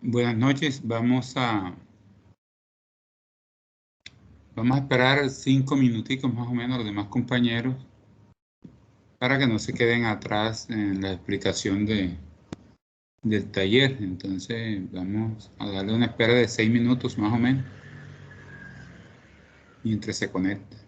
Buenas noches. Vamos a esperar 5 minuticos más o menos los demás compañeros para que no se queden atrás en la explicación del taller. Entonces vamos a darle una espera de 6 minutos más o menos mientras se conecta.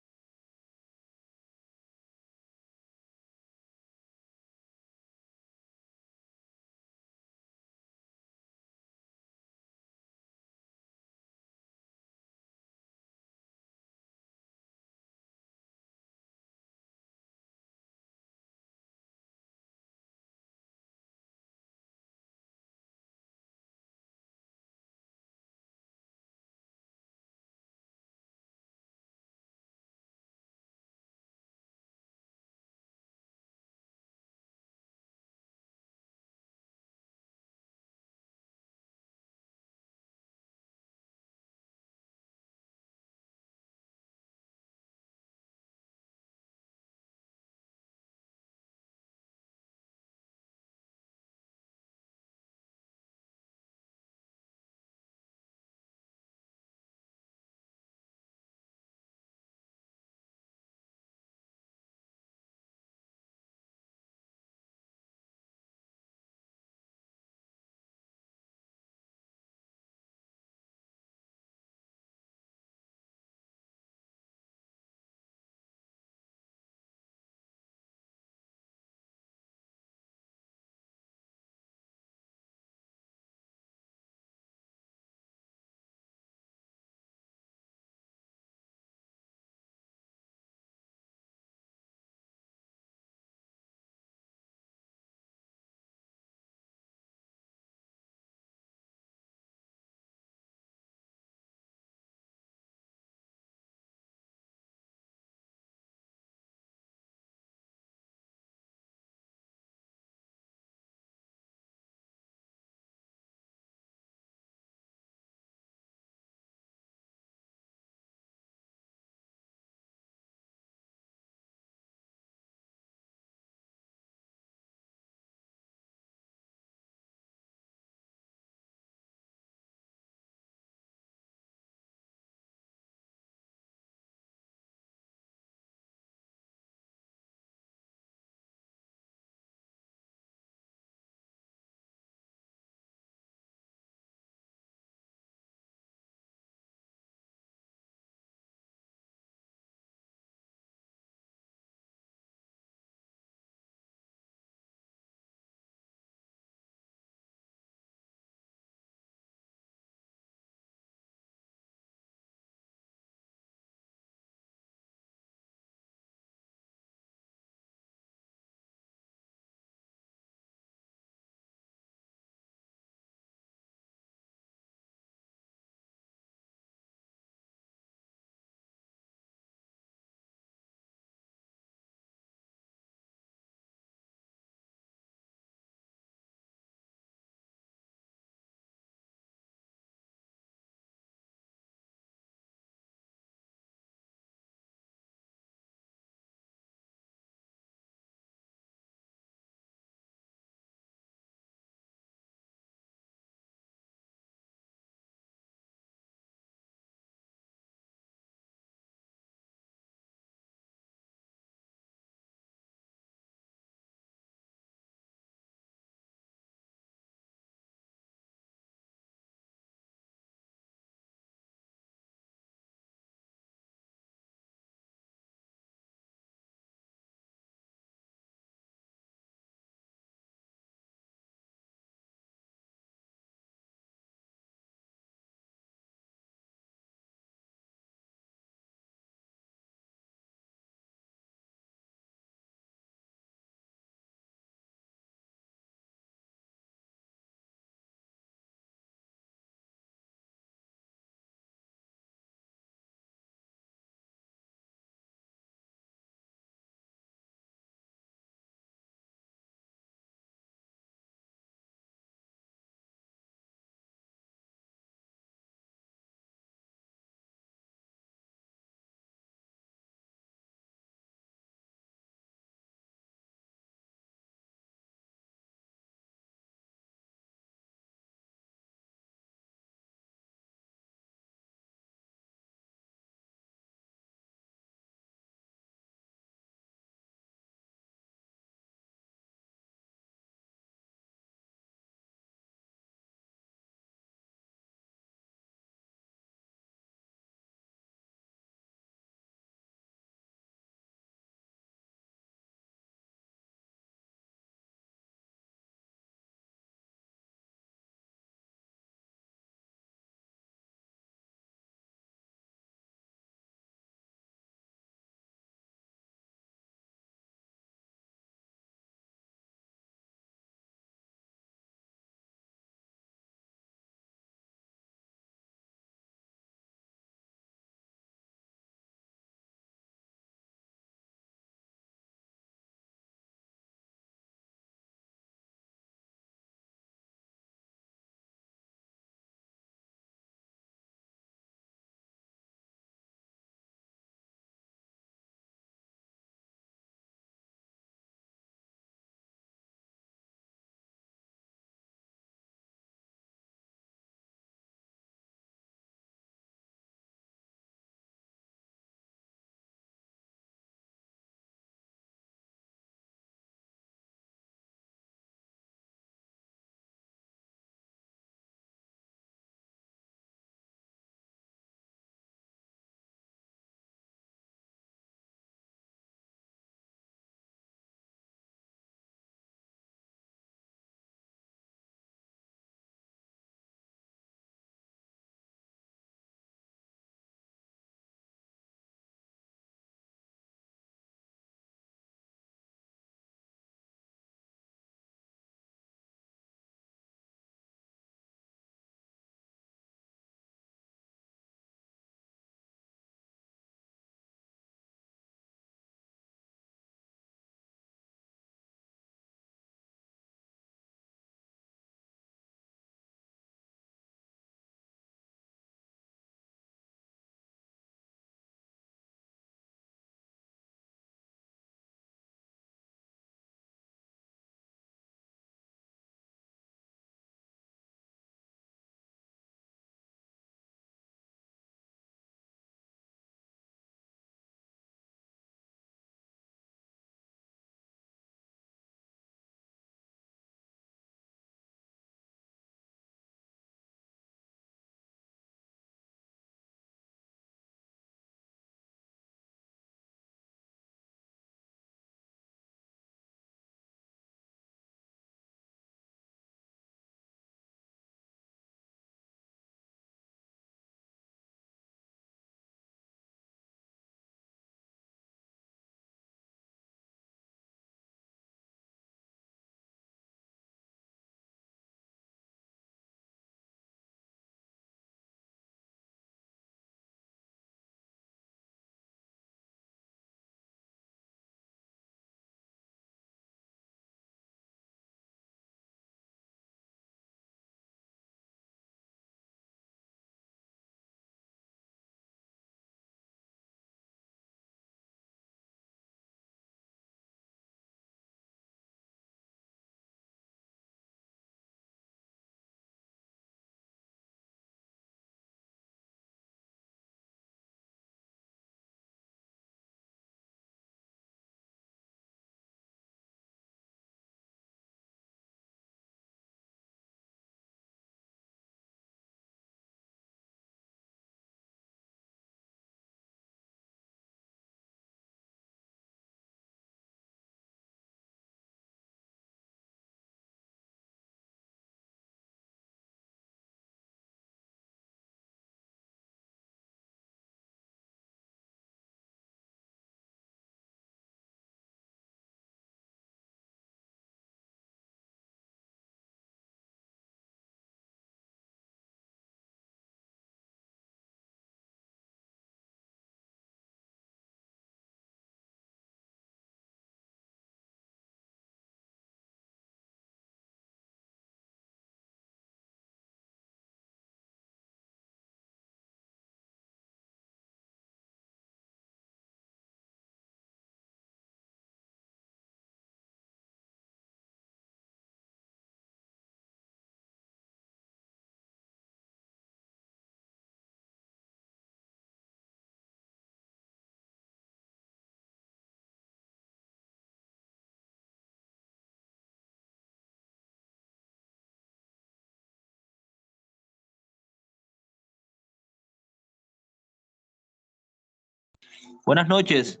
Buenas noches.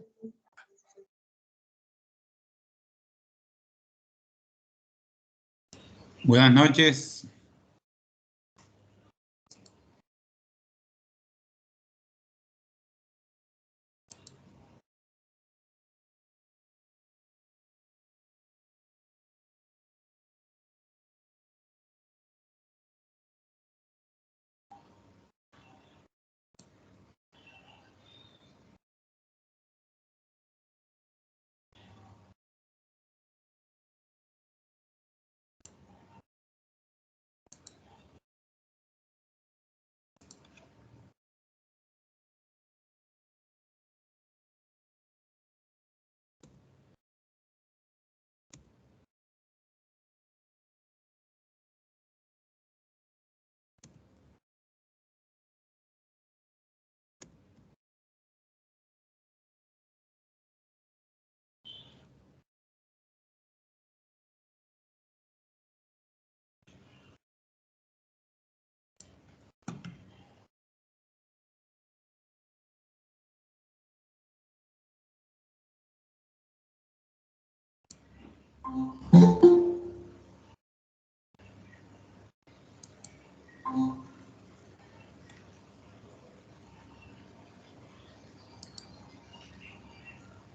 Buenas noches.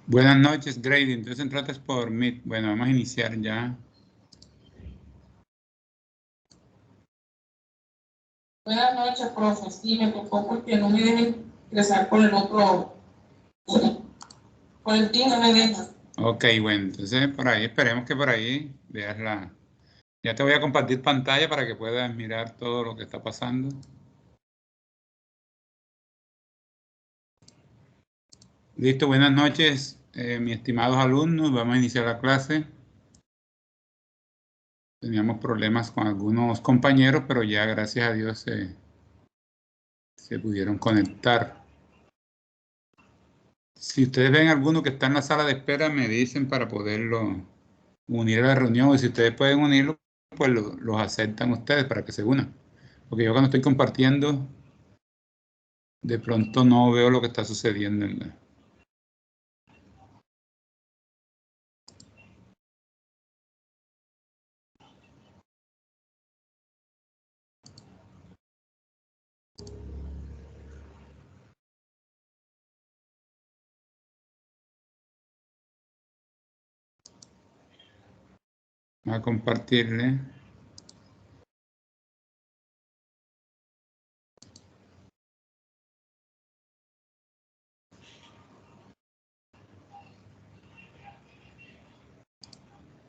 Buenas noches, Grady. Entonces entraste por Meet. Bueno, vamos a iniciar ya. Buenas noches, profe. Sí, me tocó porque no me dejen ingresar por el otro. Por el team no me dejan. Ok, bueno, entonces por ahí, esperemos que por ahí veas la... Ya te voy a compartir pantalla para que puedas mirar todo lo que está pasando. Listo, buenas noches, mis estimados alumnos. Vamos a iniciar la clase. Teníamos problemas con algunos compañeros, pero ya gracias a Dios se pudieron conectar. Si ustedes ven alguno que está en la sala de espera, me dicen para poderlo unir a la reunión. O si ustedes pueden unirlo, pues los aceptan ustedes para que se unan. Porque yo cuando estoy compartiendo, de pronto no veo lo que está sucediendo en la... Voy a compartirle.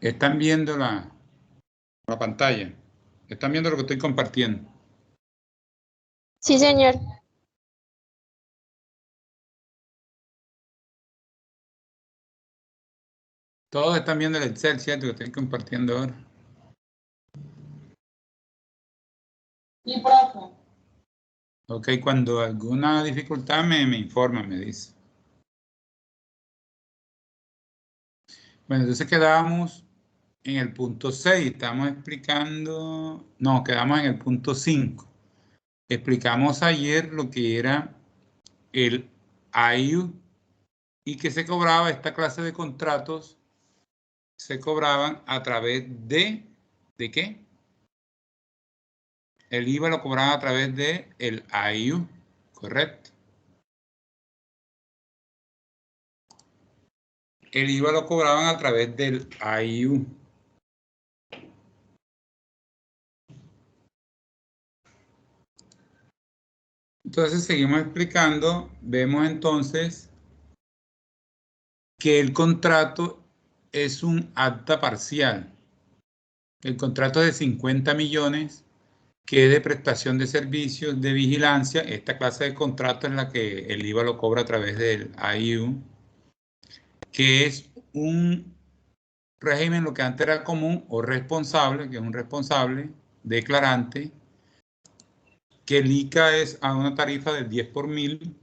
Están viendo la pantalla. Están viendo lo que estoy compartiendo. Sí, señor. Todos están viendo el Excel, ¿cierto? Que estoy compartiendo ahora. Sí, profe. Ok, cuando alguna dificultad me informa, me dice. Bueno, entonces quedamos en el punto 6. Estamos explicando... No, quedamos en el punto 5. Explicamos ayer lo que era el IU y que se cobraba esta clase de contratos. Se cobraban a través de... ¿De qué? El IVA lo cobraban a través de el IU, ¿correcto? El IVA lo cobraban a través del IU. Entonces seguimos explicando, vemos entonces que el contrato es un acta parcial. El contrato es de 50 millones, que es de prestación de servicios de vigilancia. Esta clase de contrato es la que el IVA lo cobra a través del IU, que es un régimen, lo que antes era común, o responsable, que es un responsable declarante, que el ICA es a una tarifa del 10 por mil,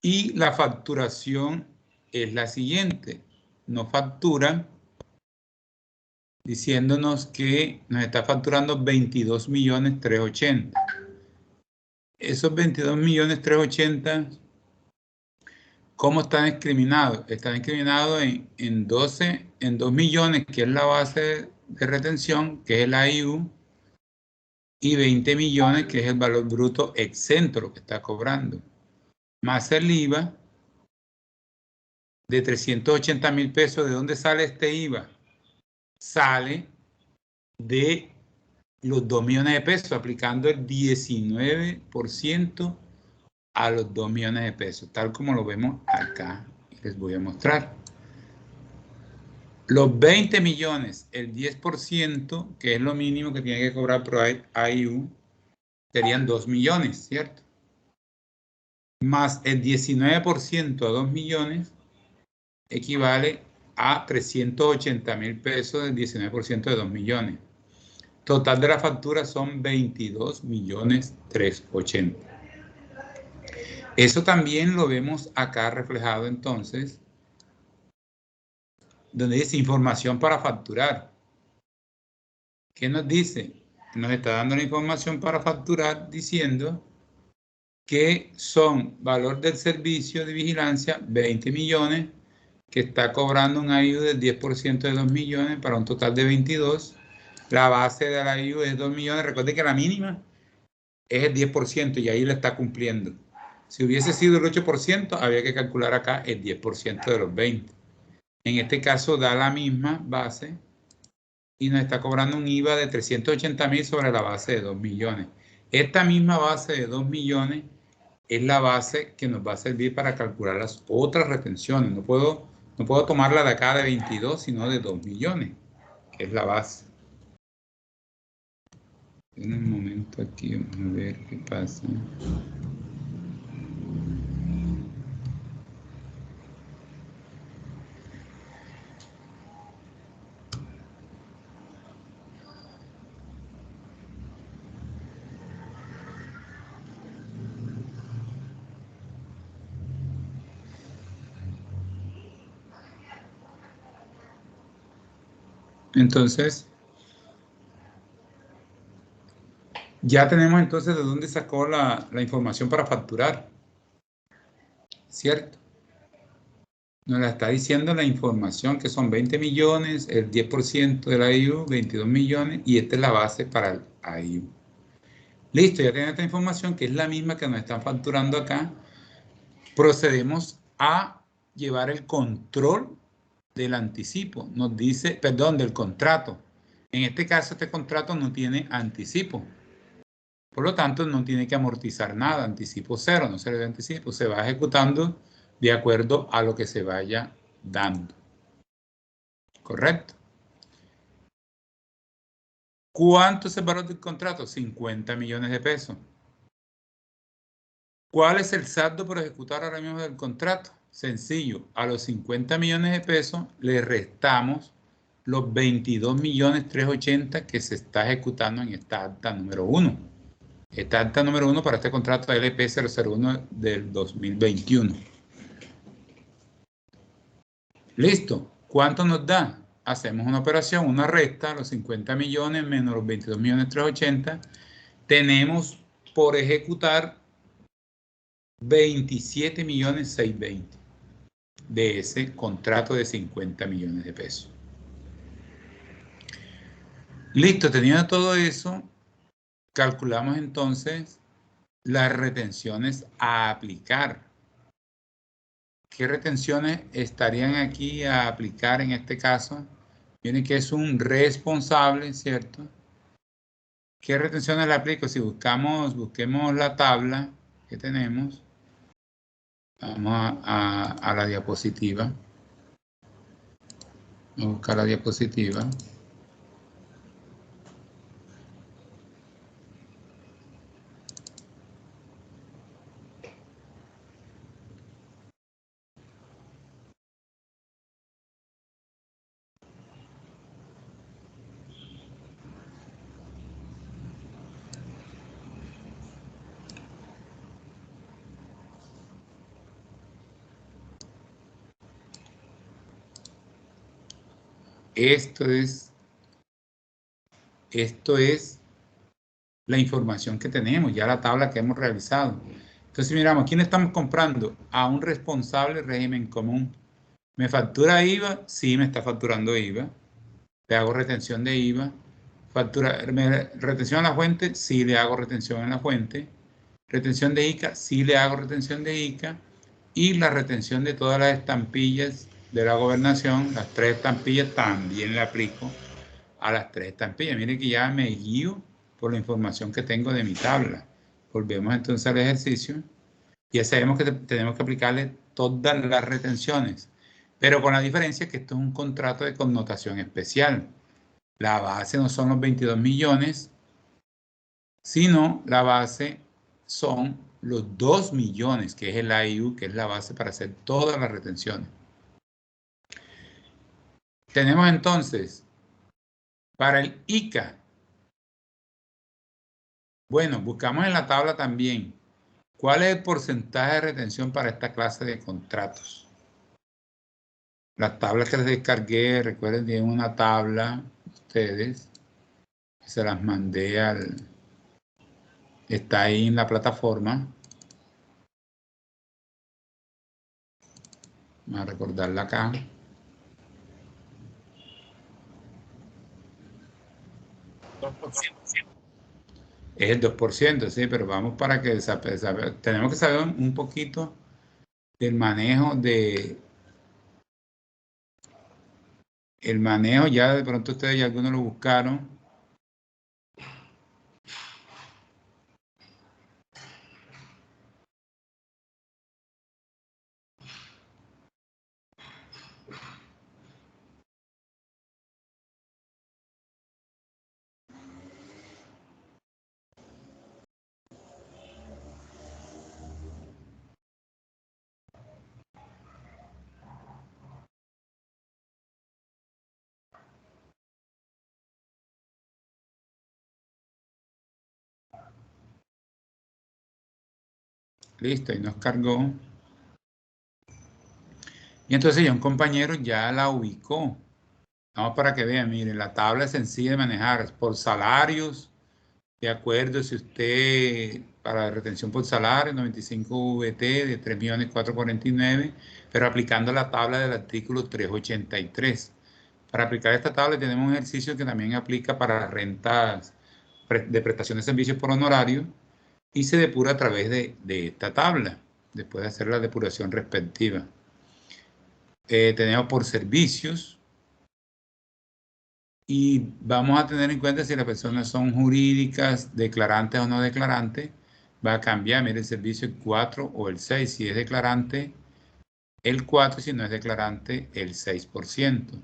y la facturación es la siguiente. Nos factura diciéndonos que nos está facturando 22.380.000. Esos 22.380.000 ¿Cómo están discriminados? Están discriminados en 2 millones, que es la base de retención, que es el AIU, y 20 millones, que es el valor bruto exento, lo que está cobrando. Más el IVA de 380.000 pesos. ¿De dónde sale este IVA? Sale de los 2 millones de pesos, aplicando el 19% a los 2 millones de pesos, tal como lo vemos acá. Les voy a mostrar. Los 20 millones, el 10%, que es lo mínimo que tiene que cobrar ProAIU, serían 2 millones, ¿cierto? Más el 19% a 2 millones equivale a 380.000 pesos del 19% de 2 millones. Total de la factura son 22.380.000. Eso también lo vemos acá reflejado entonces, donde dice información para facturar. ¿Qué nos dice? Nos está dando la información para facturar diciendo que son valor del servicio de vigilancia 20 millones, que está cobrando un AIU del 10% de 2 millones para un total de 22. La base de la AIU es 2 millones. Recuerde que la mínima es el 10% y ahí la está cumpliendo. Si hubiese sido el 8%, había que calcular acá el 10% de los 20. En este caso da la misma base y nos está cobrando un IVA de 380.000 sobre la base de 2 millones. Esta misma base de 2 millones es la base que nos va a servir para calcular las otras retenciones. No puedo tomarla de acá de 22, sino de 2 millones, que es la base. En un momento aquí, vamos a ver qué pasa. Entonces, ya tenemos entonces de dónde sacó la información para facturar, ¿cierto? Nos la está diciendo la información, que son 20 millones, el 10% de la AIU, 22 millones, y esta es la base para el AIU. Listo, ya tienen esta información, que es la misma que nos están facturando acá. Procedemos a llevar el control del anticipo. Nos dice, perdón, del contrato. En este caso, este contrato no tiene anticipo. Por lo tanto, no tiene que amortizar nada. Anticipo cero, no se le da anticipo. Se va ejecutando de acuerdo a lo que se vaya dando. ¿Correcto? ¿Cuánto es el valor del contrato? 50 millones de pesos. ¿Cuál es el saldo por ejecutar ahora mismo del contrato? Sencillo, a los 50 millones de pesos le restamos los 22.380.000 que se está ejecutando en esta acta número 1. Esta acta número 1 para este contrato LP 001 del 2021. Listo. ¿Cuánto nos da? Hacemos una operación, una resta, los 50 millones menos los 22.380.000. Tenemos por ejecutar 27.620.000 de ese contrato de 50 millones de pesos. Listo, teniendo todo eso, calculamos entonces las retenciones a aplicar. ¿Qué retenciones estarían aquí a aplicar en este caso? Viene que es un responsable, ¿cierto? ¿Qué retenciones le aplico? Si busquemos la tabla que tenemos. Vamos a la diapositiva. Vamos a buscar la diapositiva. Esto es la información que tenemos, ya la tabla que hemos realizado. Entonces miramos, ¿quién estamos comprando? A un responsable régimen común. ¿Me factura IVA? Sí, me está facturando IVA. Le hago retención de IVA. ¿Retención en la fuente? Sí, le hago retención en la fuente. Retención de ICA, sí le hago retención de ICA. Y la retención de todas las estampillas de la gobernación, las 3 estampillas, también le aplico a las 3 estampillas. Miren que ya me guío por la información que tengo de mi tabla. Volvemos entonces al ejercicio. Ya sabemos que tenemos que aplicarle todas las retenciones, pero con la diferencia que esto es un contrato de connotación especial. La base no son los 22 millones, sino la base son los 2 millones, que es el AIU, que es la base para hacer todas las retenciones. Tenemos entonces, para el ICA, bueno, buscamos en la tabla también, ¿cuál es el porcentaje de retención para esta clase de contratos? Las tablas que les descargué, recuerden, tienen una tabla, ustedes, se las mandé está ahí en la plataforma. Vamos a recordarla acá. Es el 2%, sí, pero vamos para que tenemos que saber un poquito del manejo el manejo, ya de pronto ustedes ya algunos lo buscaron. Listo, y nos cargó. Y entonces ya un compañero ya la ubicó. Vamos para que vean, miren, la tabla es sencilla de manejar por salarios. De acuerdo, si usted, para retención por salario, 95 VT de 3.449.000, pero aplicando la tabla del artículo 383. Para aplicar esta tabla tenemos un ejercicio que también aplica para rentas de prestación de servicios por honorario y se depura a través de esta tabla, después de hacer la depuración respectiva. Tenemos por servicios, y vamos a tener en cuenta si las personas son jurídicas, declarantes o no declarantes. Va a cambiar, mire, el servicio el 4 o el 6. Si es declarante, el 4. Si no es declarante, el 6%.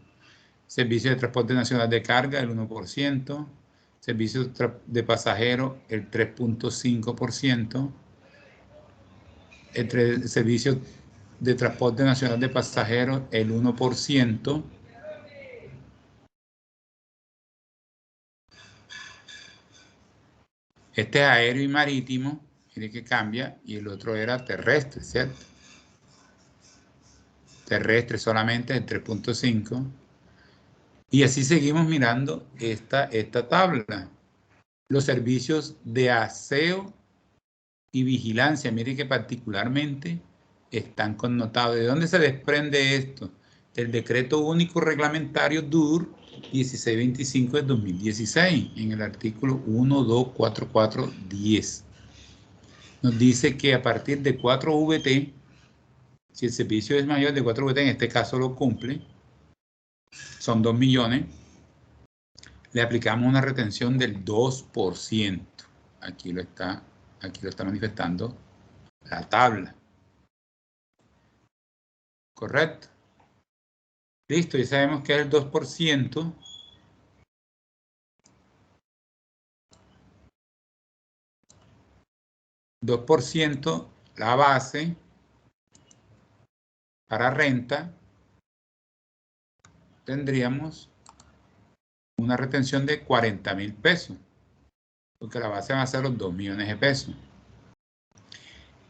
Servicio de transporte nacional de carga, el 1%. Servicio de pasajero, el 3.5%. El servicio de transporte nacional de pasajeros, el 1%. Este es aéreo y marítimo, mire que cambia, y el otro era terrestre, ¿cierto? Terrestre solamente el 3.5. Y así seguimos mirando esta tabla. Los servicios de aseo y vigilancia, mire que particularmente están connotados. ¿De dónde se desprende esto? Del Decreto Único Reglamentario DUR 1625 del 2016, en el artículo 124410. Nos dice que a partir de 4 VT, si el servicio es mayor de 4 VT, en este caso lo cumple, son 2 millones, le aplicamos una retención del 2%. Aquí lo está manifestando la tabla. ¿Correcto? Listo, ya sabemos que es el 2%. $2% la base para renta, tendríamos una retención de 40.000 pesos, porque la base va a ser los 2 millones de pesos.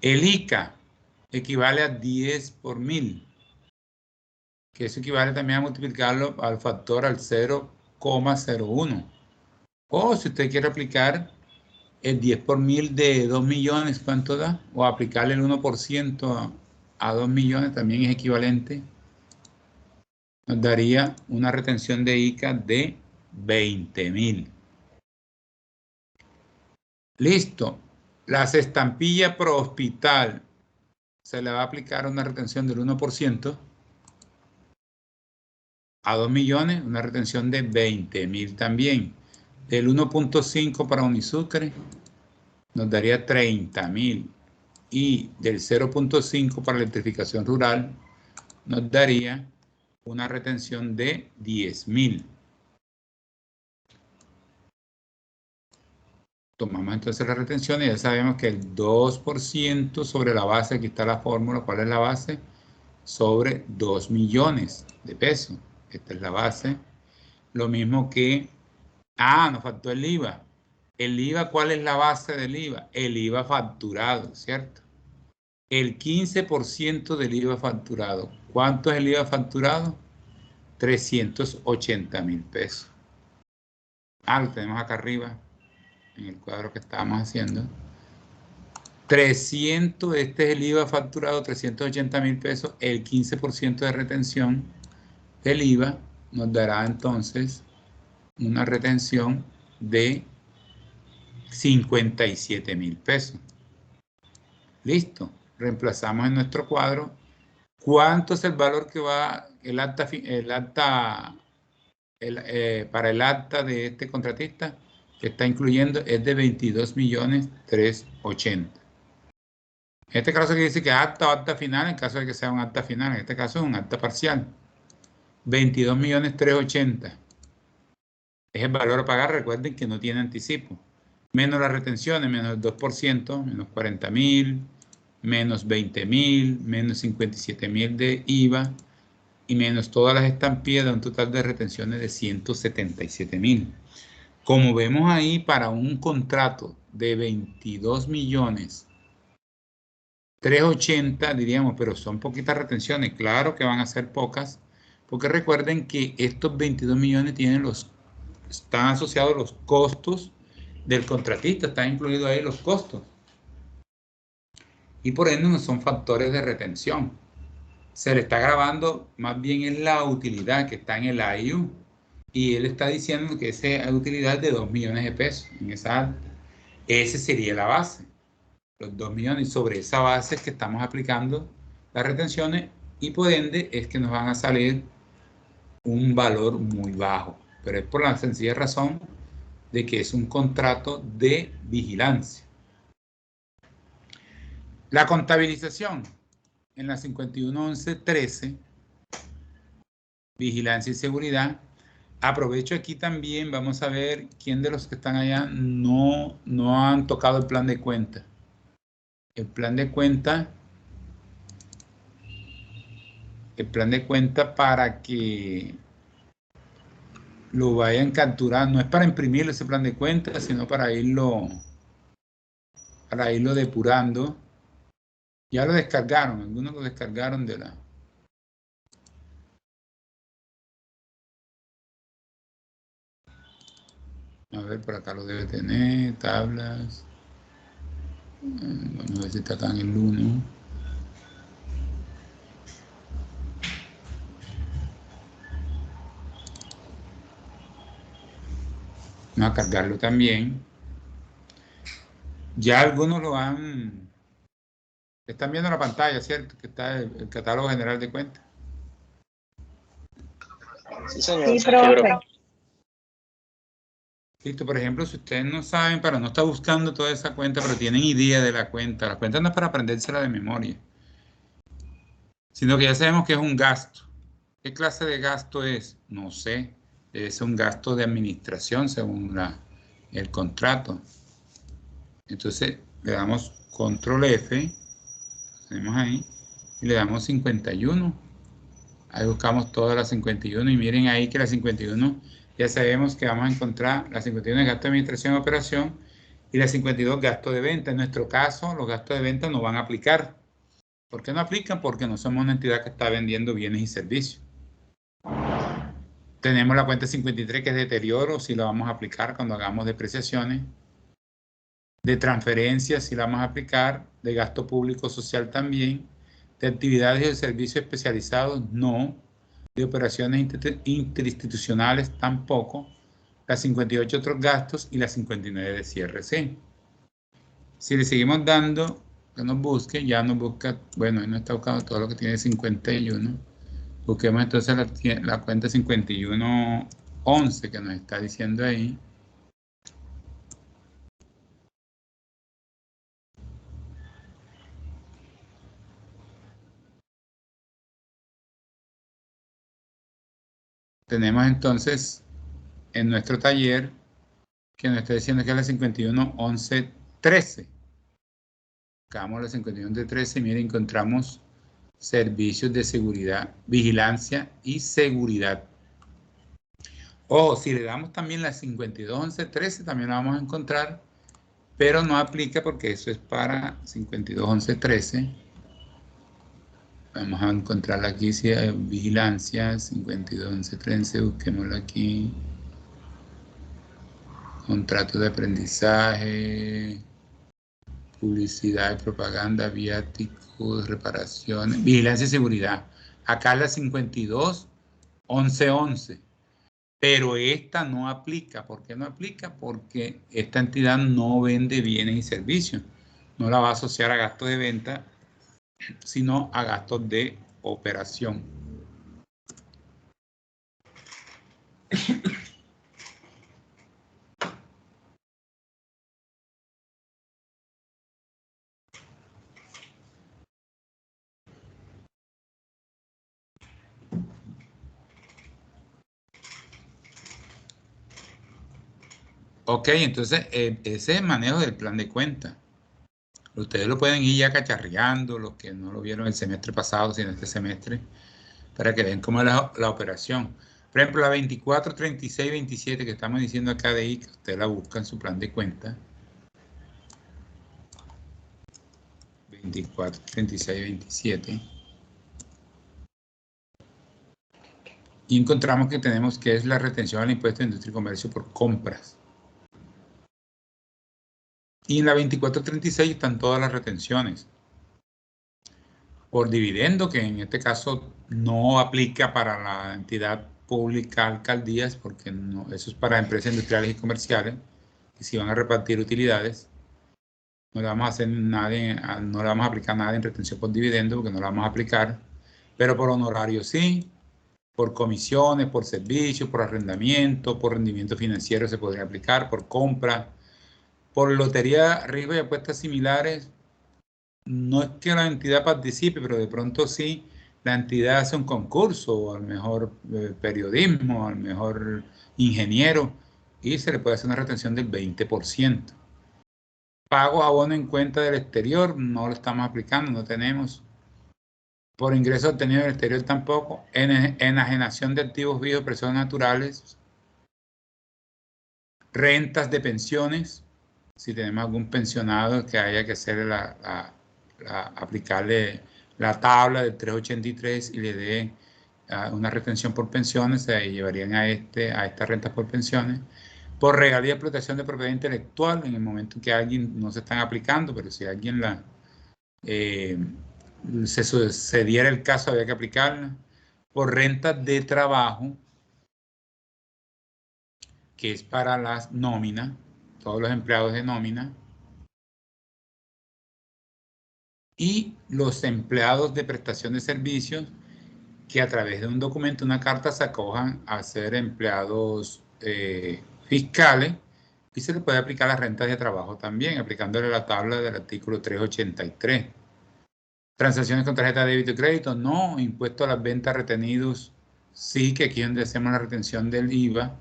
El ICA equivale a 10 por 1000, que eso equivale también a multiplicarlo al factor al 0,01. O si usted quiere aplicar el 10 por mil de 2 millones, ¿cuánto da? O aplicarle el 1% a 2 millones también es equivalente. Nos daría una retención de ICA de 20.000. Listo. Las estampillas pro hospital se le va a aplicar una retención del 1% a 2 millones, una retención de 20.000 también. Del 1.5 para Unisucre nos daría 30.000. Y del 0.5 para electrificación rural nos daría una retención de 10.000. Tomamos entonces la retención y ya sabemos que el 2% sobre la base, aquí está la fórmula, ¿cuál es la base? Sobre 2 millones de pesos. Esta es la base. Lo mismo que, nos faltó el IVA. El IVA, ¿cuál es la base del IVA? El IVA facturado, ¿cierto? El 15% del IVA facturado. ¿Cuánto es el IVA facturado? 380.000 pesos. Lo tenemos acá arriba, en el cuadro que estábamos haciendo. 300, este es el IVA facturado, 380.000 pesos. El 15% de retención del IVA nos dará entonces una retención de 57.000 pesos. Listo. Reemplazamos en nuestro cuadro. ¿Cuánto es el valor que va para el acta de este contratista? Que está incluyendo es de 22.380.000. En este caso que dice que acta o acta final, en caso de que sea un acta final, en este caso es un acta parcial. 22.380.000. Es el valor a pagar, recuerden que no tiene anticipo. Menos las retenciones, menos el 2%, menos 40.000, menos 20.000, menos 57.000 de IVA y menos todas las estampillas, de un total de retenciones de 177.000. Como vemos ahí, para un contrato de 22.380.000, diríamos, pero son poquitas retenciones. Claro que van a ser pocas, porque recuerden que estos 22 millones están asociados los costos del contratista, están incluidos ahí los costos. Y por ende no son factores de retención. Se le está grabando más bien en la utilidad que está en el AIU. Y él está diciendo que esa utilidad es de 2 millones de pesos en esa acta. Esa sería la base. Los 2 millones. Y sobre esa base es que estamos aplicando las retenciones y por ende es que nos van a salir un valor muy bajo. Pero es por la sencilla razón de que es un contrato de vigilancia. La contabilización en la 51.11.13, vigilancia y seguridad. Aprovecho aquí también, vamos a ver quién de los que están allá no han tocado el plan de cuenta. El plan de cuenta para que lo vayan capturando, no es para imprimir ese plan de cuenta, sino para irlo depurando. Ya lo descargaron, algunos lo descargaron de la... A ver, por acá lo debe tener, tablas. Vamos a ver si está acá en el 1. Vamos a cargarlo también. Ya algunos están viendo la pantalla, ¿cierto? Que está el catálogo general de cuentas. Sí, señor. Sí, profe. Listo, por ejemplo, si ustedes no saben, pero no está buscando toda esa cuenta, pero tienen idea de la cuenta. La cuenta no es para aprendérsela de memoria, sino que ya sabemos que es un gasto. ¿Qué clase de gasto es? No sé. Debe ser un gasto de administración según el contrato. Entonces le damos control F, tenemos ahí, y le damos 51. Ahí buscamos todas las 51 y miren ahí que la 51 ya sabemos que vamos a encontrar la 51 es gasto de administración y operación y la 52 gasto de venta. En nuestro caso, los gastos de venta no van a aplicar. ¿Por qué no aplican? Porque no somos una entidad que está vendiendo bienes y servicios. Tenemos la cuenta 53 que es deterioro, si la vamos a aplicar cuando hagamos depreciaciones. De transferencias sí la vamos a aplicar, de gasto público social también, de actividades y de servicios especializados no, de operaciones interinstitucionales tampoco, las 58 otros gastos y las 59 de cierre sí. Si le seguimos dando, que nos busque, ya nos busca, bueno, no está buscando todo lo que tiene 51. Busquemos entonces la cuenta 5111 que nos está diciendo ahí. Tenemos entonces en nuestro taller que nos está diciendo que es la 511113. Buscamos la 511113 y miren, encontramos servicios de seguridad, vigilancia y seguridad. O si le damos también la 521113 también la vamos a encontrar, pero no aplica porque eso es para 521113. Vamos a encontrarla aquí, si hay vigilancia, 521113, busquémosla aquí. Contratos de aprendizaje, publicidad y propaganda, viáticos, reparaciones, vigilancia y seguridad. Acá la 521111, pero esta no aplica. ¿Por qué no aplica? Porque esta entidad no vende bienes y servicios. No la va a asociar a gastos de venta, sino a gastos de operación. Ok, entonces ese es el manejo del plan de cuenta. Ustedes lo pueden ir ya cacharreando, los que no lo vieron el semestre pasado, sino este semestre, para que vean cómo es la operación. Por ejemplo, la 24, 36, 27 que estamos diciendo acá de ahí, que usted la busca en su plan de cuenta. 24, 36, 27. Y encontramos que tenemos que es la retención al impuesto de industria y comercio por compras. Y en la 2436 están todas las retenciones. Por dividendo, que en este caso no aplica para la entidad pública alcaldías, porque no, eso es para empresas industriales y comerciales, que si van a repartir utilidades, no le vamos a hacer nada, no le vamos a aplicar nada en retención por dividendo, porque no la vamos a aplicar, pero por honorario sí, por comisiones, por servicios, por arrendamiento, por rendimiento financiero se podría aplicar, por compra, por lotería, riesgo y apuestas similares. No es que la entidad participe, pero de pronto sí, la entidad hace un concurso, al mejor periodismo, al mejor ingeniero, y se le puede hacer una retención del 20%. Pago abono en cuenta del exterior, no lo estamos aplicando, no tenemos. Por ingresos obtenidos del exterior tampoco. Enajenación de activos vivos, personas naturales. Rentas de pensiones, si tenemos algún pensionado que haya que hacer aplicarle la tabla del 383 y le dé una retención por pensiones, se llevarían a estas rentas por pensiones. Por regalía de explotación de propiedad intelectual, en el momento en que alguien no se están aplicando, pero si alguien se diera el caso, había que aplicarla. Por rentas de trabajo, que es para las nóminas, todos los empleados de nómina, y los empleados de prestación de servicios que a través de un documento, una carta, se acojan a ser empleados fiscales, y se le puede aplicar las rentas de trabajo también, aplicándole la tabla del artículo 383. Transacciones con tarjeta de débito y crédito, no. Impuesto a las ventas retenidos, sí, que aquí es donde hacemos la retención del IVA.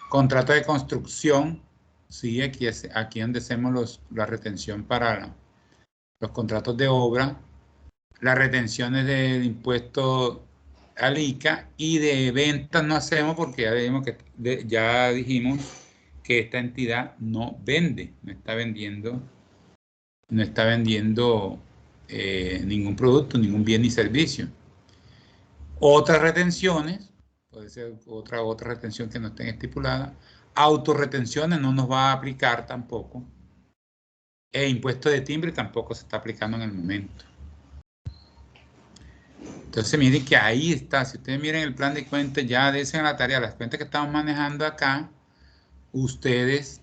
Contrato de construcción, sí, aquí es donde hacemos la retención para los contratos de obra, las retenciones del impuesto al ICA, y de ventas no hacemos porque ya dijimos que esta entidad no vende, no está vendiendo ningún producto, ningún bien ni servicio. Otras retenciones, puede ser otra retención que no estén estipuladas. Autorretenciones no nos va a aplicar tampoco. E impuesto de timbre tampoco se está aplicando en el momento. Entonces miren que ahí está. Si ustedes miren el plan de cuentas, ya dicen la tarea, las cuentas que estamos manejando acá, ustedes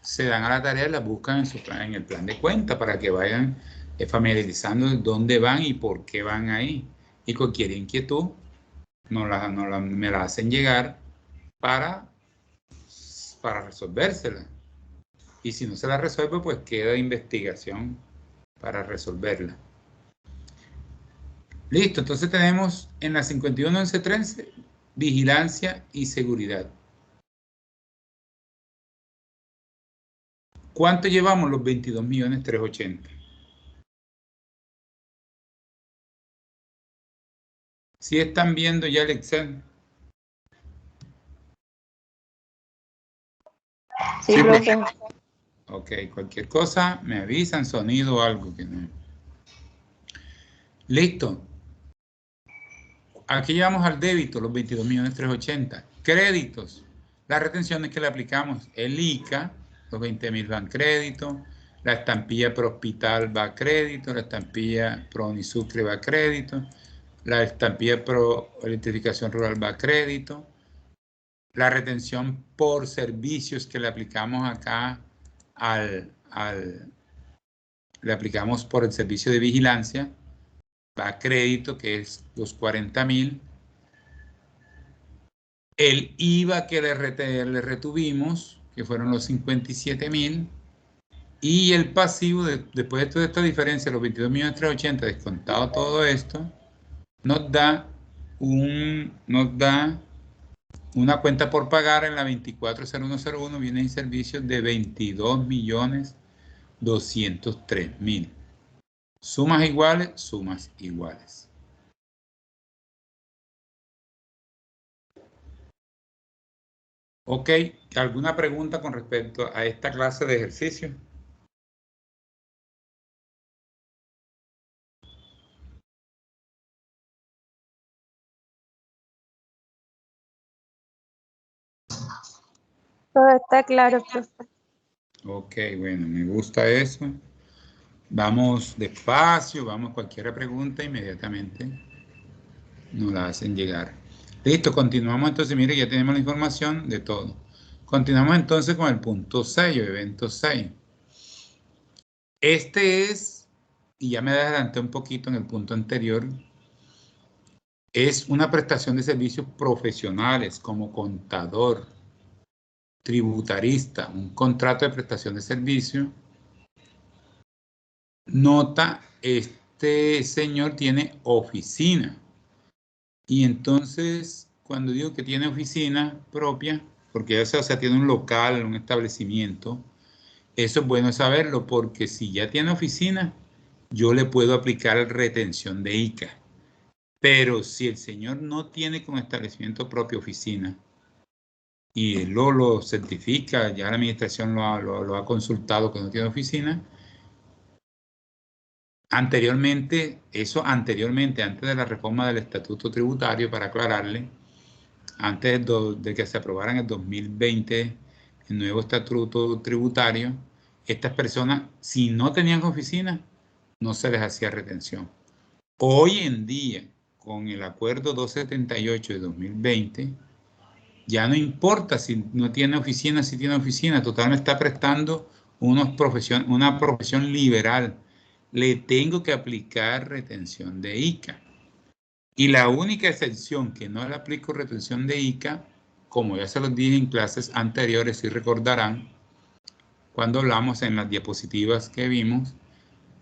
se dan a la tarea y las buscan en, su plan, en el plan de cuentas para que vayan familiarizando dónde van y por qué van ahí. Y cualquier inquietud me la hacen llegar para resolvérsela. Y si no se la resuelve, pues queda investigación para resolverla. Listo, entonces tenemos en la 51.11.13 vigilancia y seguridad. ¿Cuánto llevamos? Los 22.380.000. ¿Sí están viendo ya el Excel? Sí, profe. Ok, cualquier cosa me avisan, sonido o algo que no. Listo. Aquí llevamos al débito los 22.380.000. Créditos. Las retenciones que le aplicamos. El ICA, los 20.000 van crédito. La estampilla pro hospital va a crédito. La estampilla pro Unicicre va a crédito. La estampilla pro electrificación rural va a crédito. La retención por servicios que le aplicamos acá le aplicamos por el servicio de vigilancia, va a crédito, que es los 40.000. El IVA que le retuvimos, que fueron los 57.000. Y el pasivo, después de toda esta diferencia, los 22.380.000, descontado todo esto, nos da una cuenta por pagar en la 240101, bienes y servicios de 22.203.000. Sumas iguales, sumas iguales. Ok, ¿alguna pregunta con respecto a esta clase de ejercicio? Todo está claro, profe. Ok, bueno, me gusta eso. Vamos despacio, vamos, cualquier pregunta inmediatamente nos la hacen llegar. Listo, continuamos entonces, mire, ya tenemos la información de todo. Continuamos entonces con el punto 6 o evento 6. Este es, y ya me adelanté un poquito en el punto anterior, es una prestación de servicios profesionales como contador, tributarista, un contrato de prestación de servicio. Nota, este señor tiene oficina. Y entonces, cuando digo que tiene oficina propia, porque eso, o sea, tiene un local, un establecimiento, eso es bueno saberlo, porque si ya tiene oficina, yo le puedo aplicar retención de ICA. Pero si el señor no tiene como establecimiento propio oficina, y él lo certifica, ya la administración lo ha consultado que no tiene oficina, anteriormente, antes de la reforma del estatuto tributario, para aclararle, antes de que se aprobara en el 2020 el nuevo estatuto tributario, estas personas, si no tenían oficina, no se les hacía retención. Hoy en día, con el acuerdo 278 de 2020, ya no importa si no tiene oficina, si tiene oficina, total me está prestando una profesión liberal. Le tengo que aplicar retención de ICA. Y la única excepción que no le aplico retención de ICA, como ya se los dije en clases anteriores, si recordarán, cuando hablamos en las diapositivas que vimos,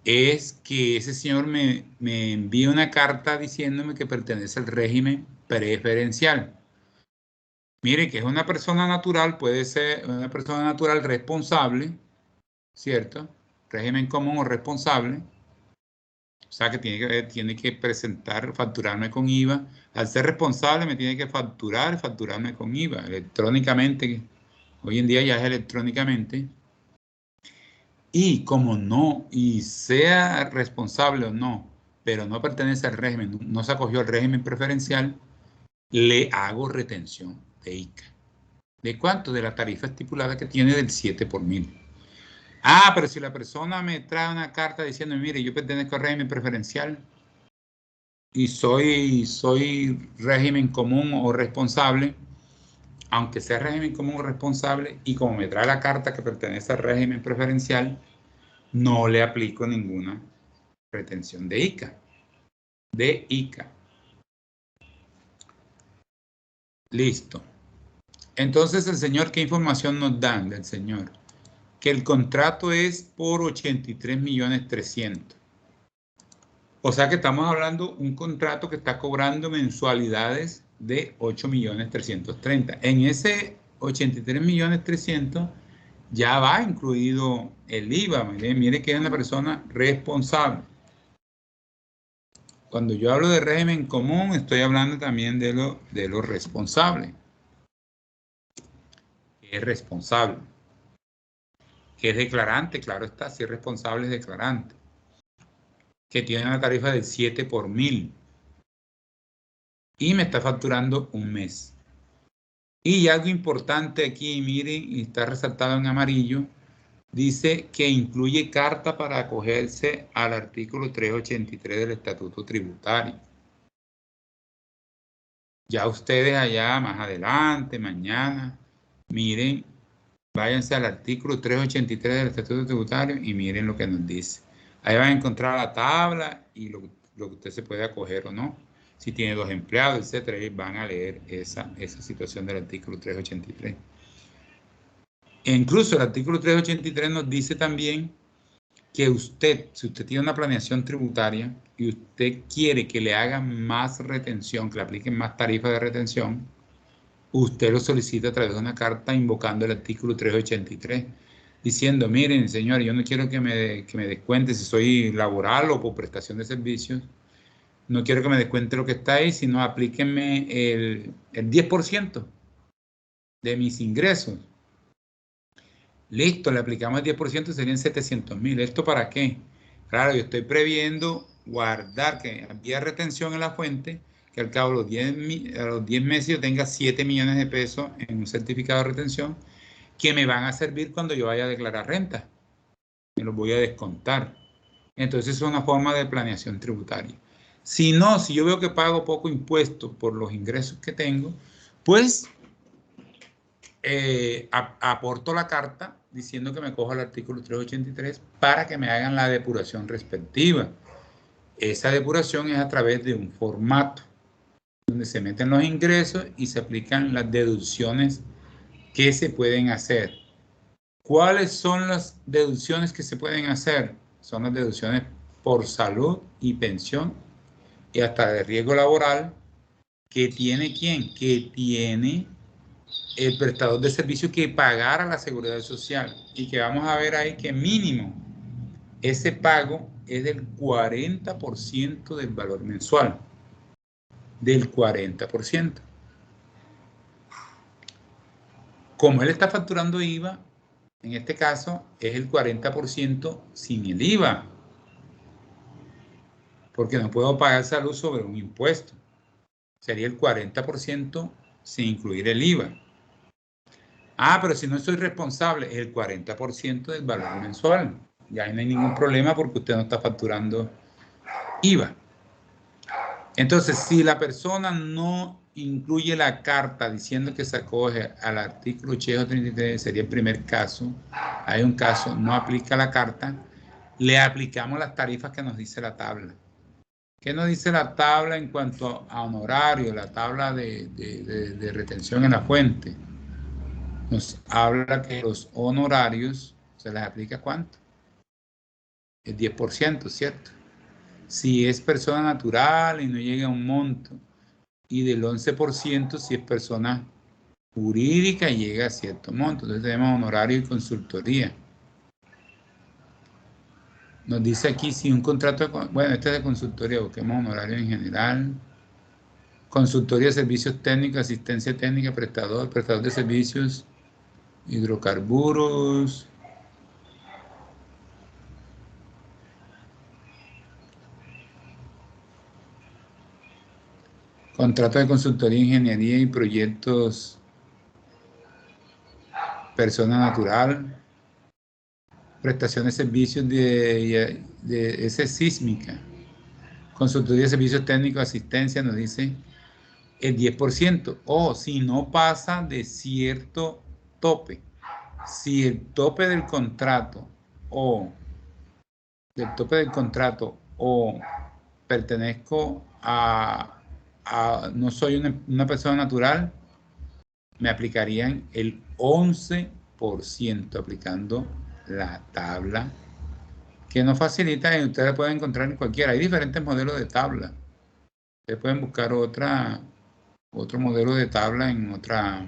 es que ese señor me envía una carta diciéndome que pertenece al régimen preferencial. Mire que es una persona natural, puede ser una persona natural responsable, ¿cierto? Régimen común o responsable. O sea que tiene que presentar, facturarme con IVA. Al ser responsable me tiene que facturarme con IVA electrónicamente. Hoy en día ya es electrónicamente. Y como no, y sea responsable o no, pero no pertenece al régimen, no se acogió al régimen preferencial, le hago retención de ICA. ¿De cuánto? De la tarifa estipulada que tiene del 7 por 1000. Ah, pero si la persona me trae una carta diciendo, mire, yo pertenezco al régimen preferencial y soy régimen común o responsable, aunque sea régimen común o responsable, y como me trae la carta que pertenece al régimen preferencial, no le aplico ninguna retención de ICA. Listo. Entonces, el señor, ¿qué información nos dan del señor? Que el contrato es por 83.300.000. O sea que estamos hablando de un contrato que está cobrando mensualidades de 8.330.000. En ese 83.300.000 ya va incluido el IVA. Mire que es una persona responsable. Cuando yo hablo de régimen común, estoy hablando también de lo responsable. Que es responsable. Que es declarante, claro está, si es responsable es declarante. Que tiene una tarifa del 7 por 1000. Y me está facturando un mes. Y algo importante aquí, miren, y está resaltado en amarillo, dice que incluye carta para acogerse al artículo 383 del Estatuto Tributario. Ya ustedes allá más adelante, mañana, miren, váyanse al artículo 383 del Estatuto Tributario y miren lo que nos dice. Ahí van a encontrar la tabla y lo que usted se puede acoger o no. Si tiene 2 empleados, etcétera, y van a leer esa situación del artículo 383. E incluso el artículo 383 nos dice también que usted, si usted tiene una planeación tributaria y usted quiere que le hagan más retención, que le apliquen más tarifas de retención, usted lo solicita a través de una carta invocando el artículo 383, diciendo, miren, señor, yo no quiero que me descuente si soy laboral o por prestación de servicios, no quiero que me descuente lo que está ahí, sino aplíquenme el 10% de mis ingresos. Listo, le aplicamos el 10%, serían 700.000. ¿Esto para qué? Claro, yo estoy previendo guardar, que había retención en la fuente, que al cabo de los 10 meses yo tenga 7 millones de pesos en un certificado de retención que me van a servir cuando yo vaya a declarar renta. Me los voy a descontar. Entonces es una forma de planeación tributaria. Si no, si yo veo que pago poco impuesto por los ingresos que tengo, pues aporto la carta diciendo que me cojo el artículo 383 para que me hagan la depuración respectiva. Esa depuración es a través de un formato donde se meten los ingresos y se aplican las deducciones que se pueden hacer. ¿Cuáles son las deducciones que se pueden hacer? Son las deducciones por salud y pensión y hasta de riesgo laboral que tiene ¿quién? Que tiene el prestador de servicio que pagara la seguridad social y que vamos a ver ahí que mínimo ese pago es del 40% del valor mensual, del 40%. Como él está facturando IVA, en este caso es el 40% sin el IVA, porque no puedo pagar salud sobre un impuesto. Sería el 40% sin incluir el IVA. Ah, pero si no soy responsable, es el 40% del valor mensual. Ya no hay ningún problema porque usted no está facturando IVA. Entonces, si la persona no incluye la carta diciendo que se acoge al artículo 833, sería el primer caso. Hay un caso, no aplica la carta, le aplicamos las tarifas que nos dice la tabla. ¿Qué nos dice la tabla en cuanto a honorario, la tabla de retención en la fuente? Nos habla que los honorarios, ¿se les aplica cuánto? El 10%, ¿cierto? Si es persona natural y no llega a un monto, y del 11% si es persona jurídica y llega a cierto monto. Entonces tenemos honorario y consultoría. Nos dice aquí si un contrato, bueno, este es de consultoría, busquemos honorario en general. Consultoría, servicios técnicos, asistencia técnica, prestador de servicios, hidrocarburos. Contrato de consultoría, ingeniería y proyectos, persona natural. prestación de servicios de ese sísmica, consultoría de servicios técnicos, asistencia, nos dice el 10%, o si no pasa de cierto tope. Si el tope del contrato o pertenezco no soy una persona natural, me aplicarían el 11%, aplicando la tabla que nos facilita, y ustedes pueden encontrar en cualquiera. Hay diferentes modelos de tabla. Ustedes pueden buscar otro modelo de tabla en otras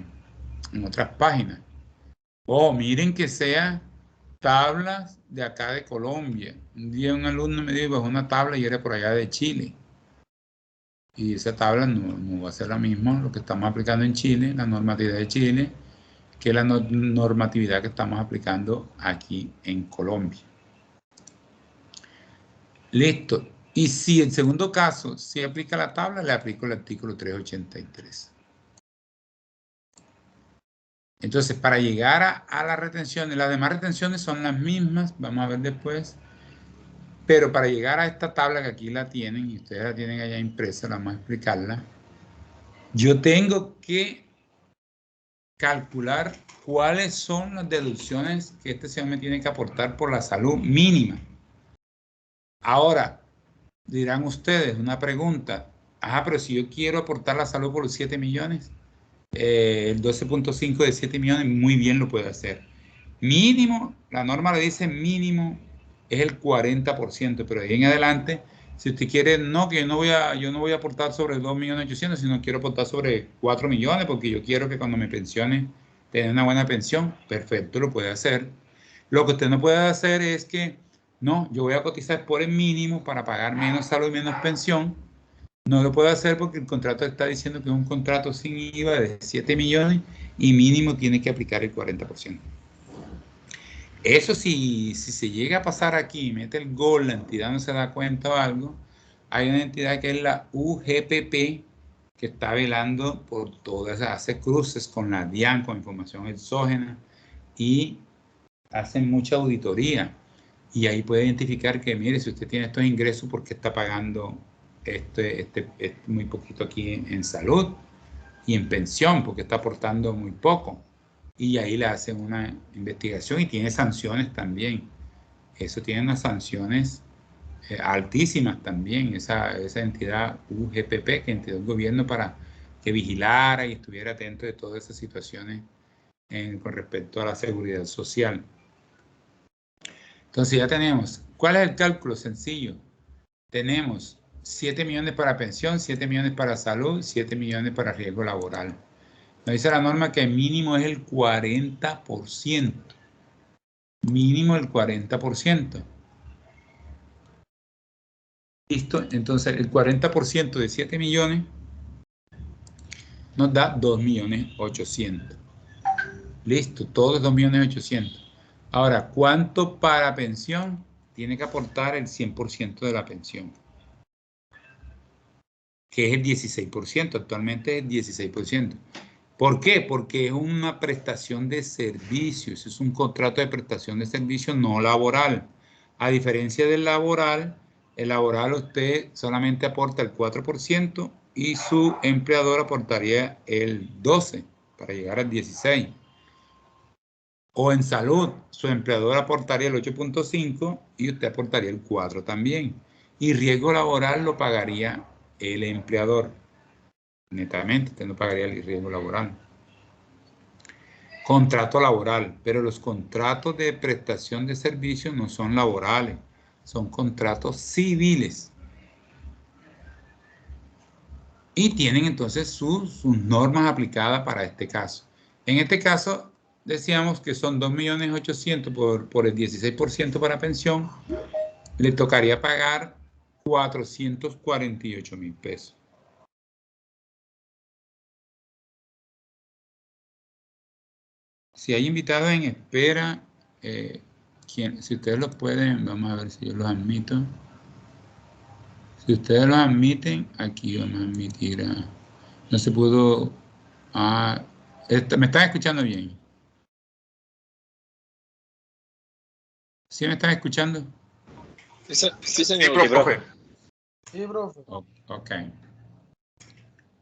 páginas. O miren que sea tablas de acá de Colombia. Un día un alumno me dijo, una tabla y era por allá de Chile. Y esa tabla no va a ser la misma, lo que estamos aplicando en Chile, la normatividad de Chile, que la normatividad que estamos aplicando aquí en Colombia. Listo. Y si el segundo caso, si aplica la tabla, le aplico el artículo 383. Entonces, para llegar a las retenciones, las demás retenciones son las mismas, vamos a ver después, pero para llegar a esta tabla que aquí la tienen, y ustedes la tienen allá impresa, vamos a explicarla, yo tengo que calcular cuáles son las deducciones que este señor me tiene que aportar por la salud mínima. Ahora, dirán ustedes, una pregunta, pero si yo quiero aportar la salud por los 7 millones, el 12.5 de 7 millones, muy bien lo puede hacer. Mínimo, la norma le dice mínimo es el 40%, pero de ahí en adelante, si usted quiere, no, que yo no voy a aportar sobre 2.800.000, sino quiero aportar sobre 4 millones, porque yo quiero que cuando me pensione tener una buena pensión, perfecto, lo puede hacer. Lo que usted no puede hacer es que, no, yo voy a cotizar por el mínimo para pagar menos salud y menos pensión. No lo puede hacer porque el contrato está diciendo que es un contrato sin IVA de 7 millones y mínimo tiene que aplicar el 40%. Eso si se llega a pasar aquí, mete el gol, la entidad no se da cuenta o algo, hay una entidad que es la UGPP, que está velando por todas, hace cruces con la DIAN, con información exógena, y hacen mucha auditoría. Y ahí puede identificar que, mire, si usted tiene estos ingresos, ¿por qué está pagando muy poquito aquí en salud? Y en pensión, porque está aportando muy poco. Y ahí le hacen una investigación y tiene sanciones también. Eso tiene unas sanciones altísimas también, esa entidad UGPP, que entidad del gobierno para que vigilara y estuviera atento de todas esas situaciones con respecto a la seguridad social. Entonces ya tenemos, ¿cuál es el cálculo? Sencillo. Tenemos 7 millones para pensión, 7 millones para salud, 7 millones para riesgo laboral. Nos dice la norma que el mínimo es el 40%. Mínimo el 40%. Listo, entonces el 40% de 7 millones nos da 2.800.000. Listo, todo es 2.800.000. Ahora, ¿cuánto para pensión? Tiene que aportar el 100% de la pensión, que es el 16%, actualmente es el 16%. ¿Por qué? Porque es una prestación de servicios, es un contrato de prestación de servicios no laboral. A diferencia del laboral, el laboral usted solamente aporta el 4% y su empleador aportaría el 12% para llegar al 16%. O en salud, su empleador aportaría el 8.5% y usted aportaría el 4% también. Y riesgo laboral lo pagaría el empleador. Netamente, usted no pagaría el riesgo laboral. Contrato laboral, pero los contratos de prestación de servicios no son laborales, son contratos civiles. Y tienen entonces sus normas aplicadas para este caso. En este caso, decíamos que son 2.800.000 por el 16% para pensión, le tocaría pagar 448.000 pesos. Si hay invitados en espera, si ustedes los pueden, vamos a ver si yo los admito. Si ustedes los admiten, aquí vamos a admitir a... No se pudo... ¿me están escuchando bien? ¿Sí me están escuchando? Sí, señor. Sí, profe. Sí, profe. Ok.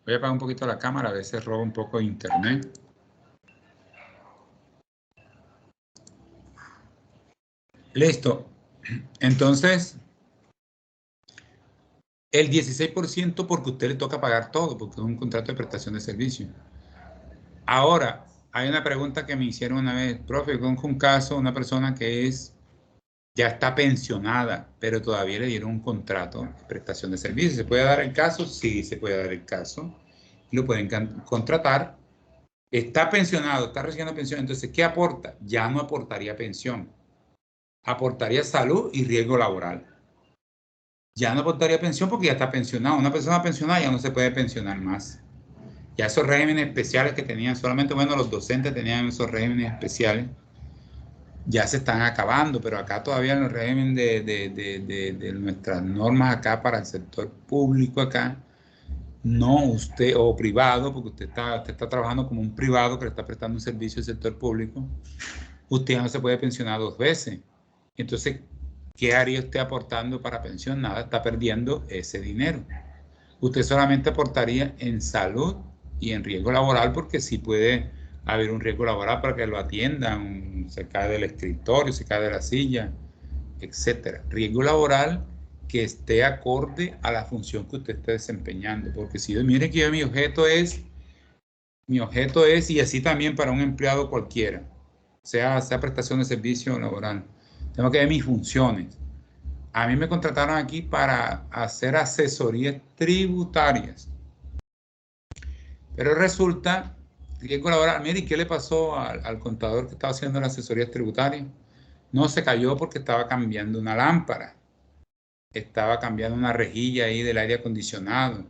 Voy a apagar un poquito la cámara, a veces roba un poco de internet. Listo. Entonces, el 16% porque a usted le toca pagar todo, porque es un contrato de prestación de servicio. Ahora, hay una pregunta que me hicieron una vez, profe, conozco un caso, una persona que ya está pensionada, pero todavía le dieron un contrato de prestación de servicio. ¿Se puede dar el caso? Sí, se puede dar el caso. Lo pueden contratar. Está pensionado, está recibiendo pensión. Entonces, ¿qué aporta? Ya no aportaría pensión. Aportaría salud y riesgo laboral. Ya no aportaría pensión porque ya está pensionado. Una persona pensionada ya no se puede pensionar más. Ya esos regímenes especiales que tenían, solamente, bueno, los docentes tenían esos regímenes especiales, ya se están acabando, pero acá todavía en el régimen de nuestras normas acá para el sector público acá, no usted, o privado, porque usted está trabajando como un privado que le está prestando un servicio al sector público, usted ya no se puede pensionar 2 veces. Entonces, ¿qué haría usted aportando para pensión? Nada, está perdiendo ese dinero. Usted solamente aportaría en salud y en riesgo laboral, porque sí puede haber un riesgo laboral para que lo atiendan, se cae del escritorio, se cae de la silla, etcétera. Riesgo laboral que esté acorde a la función que usted esté desempeñando, porque si mire que mi objeto es, y así también para un empleado cualquiera, sea prestación de servicio laboral, tengo que ver mis funciones. A mí me contrataron aquí para hacer asesorías tributarias. Pero resulta, riesgo laboral, mire, ¿qué le pasó al contador que estaba haciendo las asesorías tributarias? No, se cayó porque estaba cambiando una lámpara. Estaba cambiando una rejilla ahí del aire acondicionado.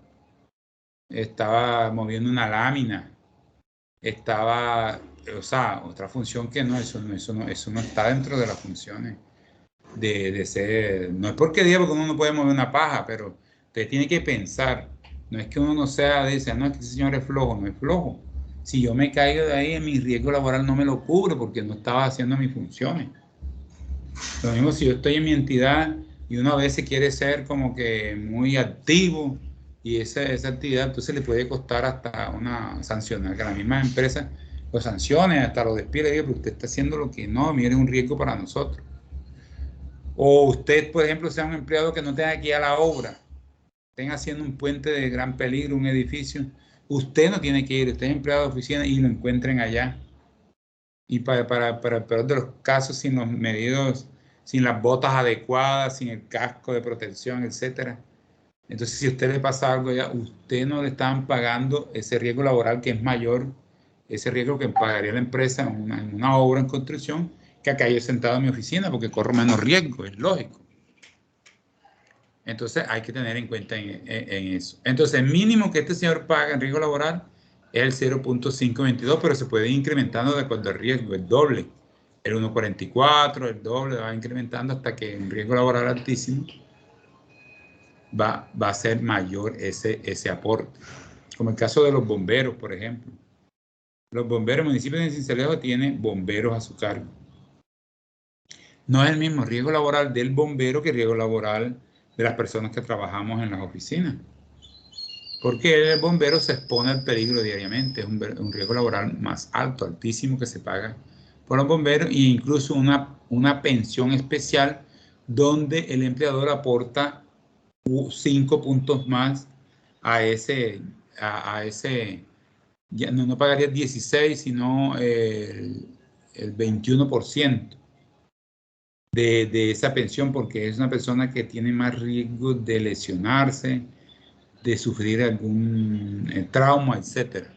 Estaba moviendo una lámina. Estaba, o sea, otra función que no, eso no está dentro de las funciones de ser, no es porque diga porque uno no puede mover una paja, pero usted tiene que pensar, no es que uno no sea, dice, no, es que ese señor es flojo, no es flojo. Si yo me caigo de ahí, en mi riesgo laboral no me lo cubre porque no estaba haciendo mis funciones. Lo mismo si yo estoy en mi entidad y uno a veces quiere ser como que muy activo y esa actividad entonces le puede costar hasta una sanción, que la misma empresa lo sancione, hasta lo despide, diga, pero usted está haciendo lo que no, mire, es un riesgo para nosotros. O usted, por ejemplo, sea un empleado que no tenga que ir a la obra, estén haciendo un puente de gran peligro, un edificio, usted no tiene que ir, usted es empleado de oficina y lo encuentren allá. Y para el peor de los casos, sin los medidos, sin las botas adecuadas, sin el casco de protección, etcétera. Entonces, si a usted le pasa algo ya, usted no le están pagando ese riesgo laboral que es mayor, ese riesgo que pagaría la empresa en una obra en construcción, que acá yo sentado en mi oficina, porque corro menos riesgo, es lógico. Entonces hay que tener en cuenta en eso. Entonces el mínimo que este señor paga en riesgo laboral es el 0.522, pero se puede ir incrementando de acuerdo al riesgo, el doble. El 1.44, el doble, va incrementando hasta que en riesgo laboral altísimo va a ser mayor ese aporte. Como el caso de los bomberos, por ejemplo. Los bomberos, el municipio de Sincelejo tiene bomberos a su cargo. No es el mismo riesgo laboral del bombero que el riesgo laboral de las personas que trabajamos en las oficinas. Porque el bombero se expone al peligro diariamente, es un riesgo laboral más alto, altísimo, que se paga por los bomberos, e incluso una pensión especial donde el empleador aporta 5 puntos más a ese, ya no pagaría 16, sino el 21% de esa pensión, porque es una persona que tiene más riesgo de lesionarse, de sufrir algún trauma, etcétera.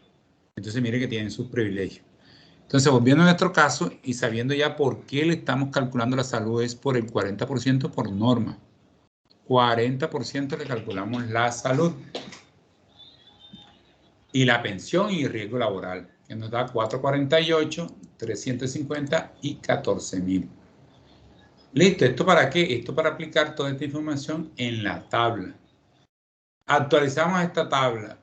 Entonces, mire que tienen sus privilegios. Entonces, volviendo a nuestro caso y sabiendo ya por qué le estamos calculando la salud, es por el 40% por norma. 40% le calculamos la salud. Y la pensión y el riesgo laboral, que nos da 448, 350 y 14.000. Listo, ¿esto para qué? Esto para aplicar toda esta información en la tabla. Actualizamos esta tabla.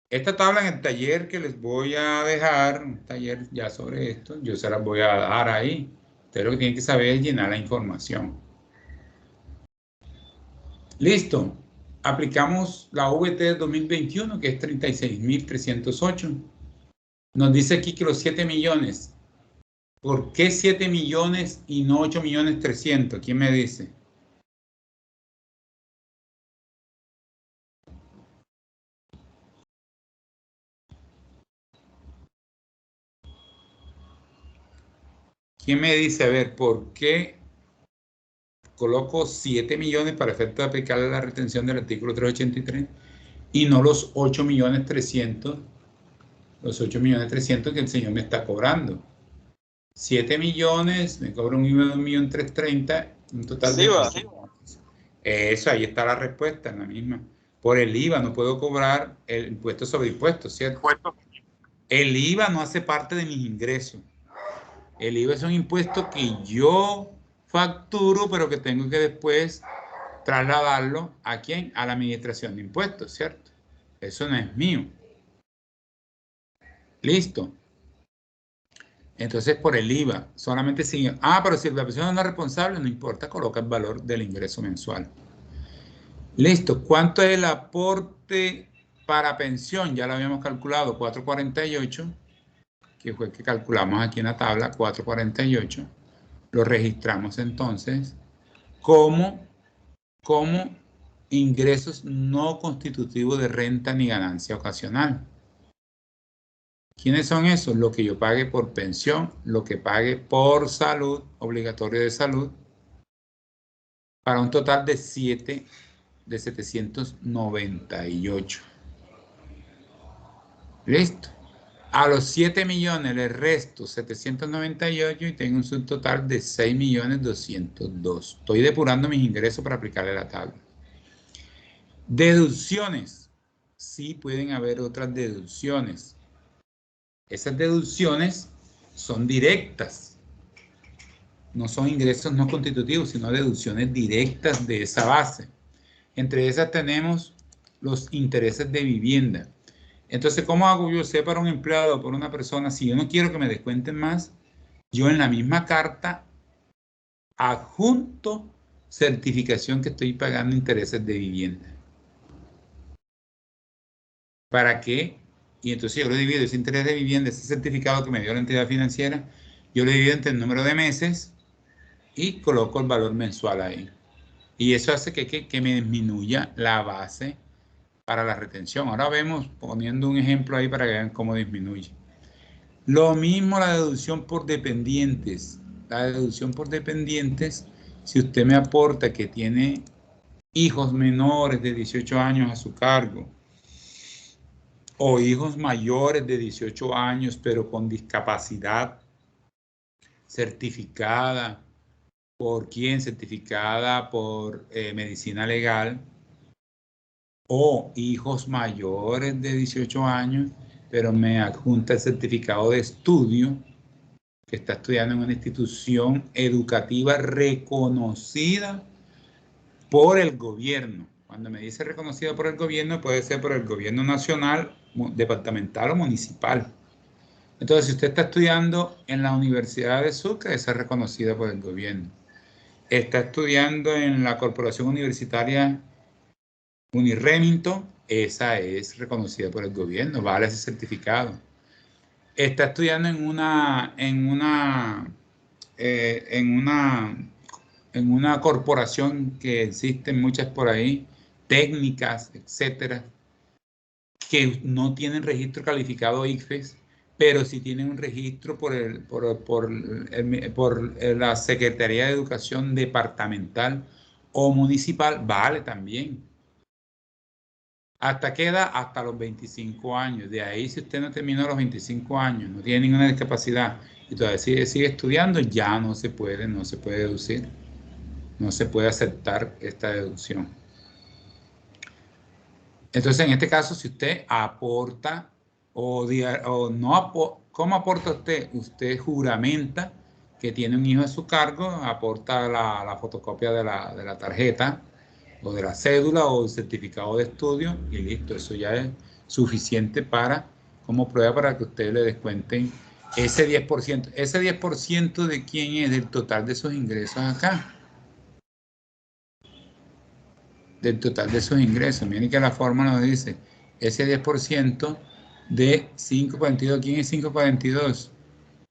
Esta tabla en el taller que les voy a dejar, un taller ya sobre esto, yo se las voy a dar ahí Usted lo que tiene que saber es llenar la información. Listo. Aplicamos la VT 2021, que es 36.308. Nos dice aquí que los 7 millones. ¿Por qué 7 millones y no 8.300.000? ¿Quién me dice? ¿Quién me dice, a ver, por qué coloco 7 millones para efecto de aplicarle la retención del artículo 383 y no los 8.300.000? Los 8.300.000 que el señor me está cobrando. 7 millones, me cobra un IVA de 1.330.000, un total de... Eso, ahí está la respuesta, en la misma. Por el IVA no puedo cobrar el impuesto sobre impuestos, ¿cierto? El IVA no hace parte de mis ingresos. El IVA es un impuesto que yo facturo, pero que tengo que después trasladarlo ¿a quién? A la administración de impuestos, ¿cierto? Eso no es mío. Listo. Entonces, por el IVA, solamente si... pero si la persona no es responsable, no importa, coloca el valor del ingreso mensual. Listo. ¿Cuánto es el aporte para pensión? Ya lo habíamos calculado, 448, que fue el que calculamos aquí en la tabla, 448. Lo registramos entonces como ingresos no constitutivos de renta ni ganancia ocasional. ¿Quiénes son esos? Lo que yo pague por pensión, lo que pague por salud, obligatorio de salud, para un total de 798. Listo. A los 7 millones le resto 798 y tengo un subtotal de 6.202.000. Estoy depurando mis ingresos para aplicarle la tabla. Deducciones. Sí pueden haber otras deducciones. Esas deducciones son directas. No son ingresos no constitutivos, sino deducciones directas de esa base. Entre esas tenemos los intereses de vivienda. Entonces, ¿cómo hago yo? Sé para un empleado o para una persona, si yo no quiero que me descuenten más, yo en la misma carta adjunto certificación que estoy pagando intereses de vivienda. ¿Para qué? Y entonces yo lo divido, ese interés de vivienda, ese certificado que me dio la entidad financiera, yo lo divido entre el número de meses y coloco el valor mensual ahí. Y eso hace que me disminuya la base para la retención. Ahora vemos, poniendo un ejemplo ahí para que vean cómo disminuye. Lo mismo la deducción por dependientes. La deducción por dependientes, si usted me aporta que tiene hijos menores de 18 años a su cargo, o hijos mayores de 18 años, pero con discapacidad certificada, ¿por quién? Certificada por medicina legal, o hijos mayores de 18 años, pero me adjunta el certificado de estudio, que está estudiando en una institución educativa reconocida por el gobierno. Cuando me dice reconocida por el gobierno, puede ser por el gobierno nacional, departamental o municipal. Entonces, si usted está estudiando en la Universidad de Sucre, esa es reconocida por el gobierno. Está estudiando en la Corporación Universitaria Uniremington, esa es reconocida por el gobierno, vale ese certificado. Está estudiando en una corporación que existen muchas por ahí, técnicas, etcétera, que no tienen registro calificado ICFES, pero sí tienen un registro por la Secretaría de Educación departamental o municipal, vale también. ¿Hasta qué edad? Hasta los 25 años. De ahí, si usted no terminó a los 25 años, no tiene ninguna discapacidad y todavía sigue estudiando, ya no se puede deducir. No se puede aceptar esta deducción. Entonces, en este caso, si usted aporta o no, ¿cómo aporta usted? Usted juramenta que tiene un hijo a su cargo, aporta la fotocopia de la tarjeta o de la cédula o el certificado de estudio y listo. Eso ya es suficiente como prueba para que usted le descuenten Ese 10% de quién es, del total de sus ingresos acá. Del total de sus ingresos. Miren que la fórmula nos dice, ese 10% de 542, ¿quién es 542?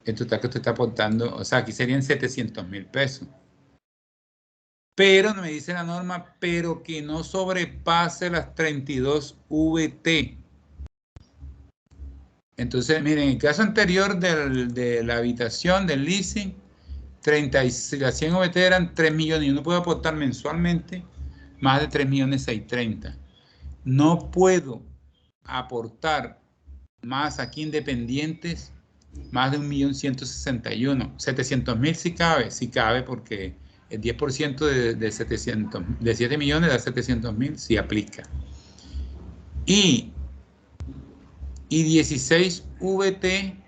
El total que usted está aportando, o sea, aquí serían 700.000 pesos. Pero me dice la norma, pero que no sobrepase las 32 VT. Entonces, miren, en el caso anterior de la habitación, del leasing, si las 100 VT eran 3 millones y uno puede aportar mensualmente más de 3.630.000. No puedo aportar más aquí independientes, más de 1.161.000. 700.000 sí cabe porque el 10% de 7 millones da 700.000, sí aplica. Y 16 VT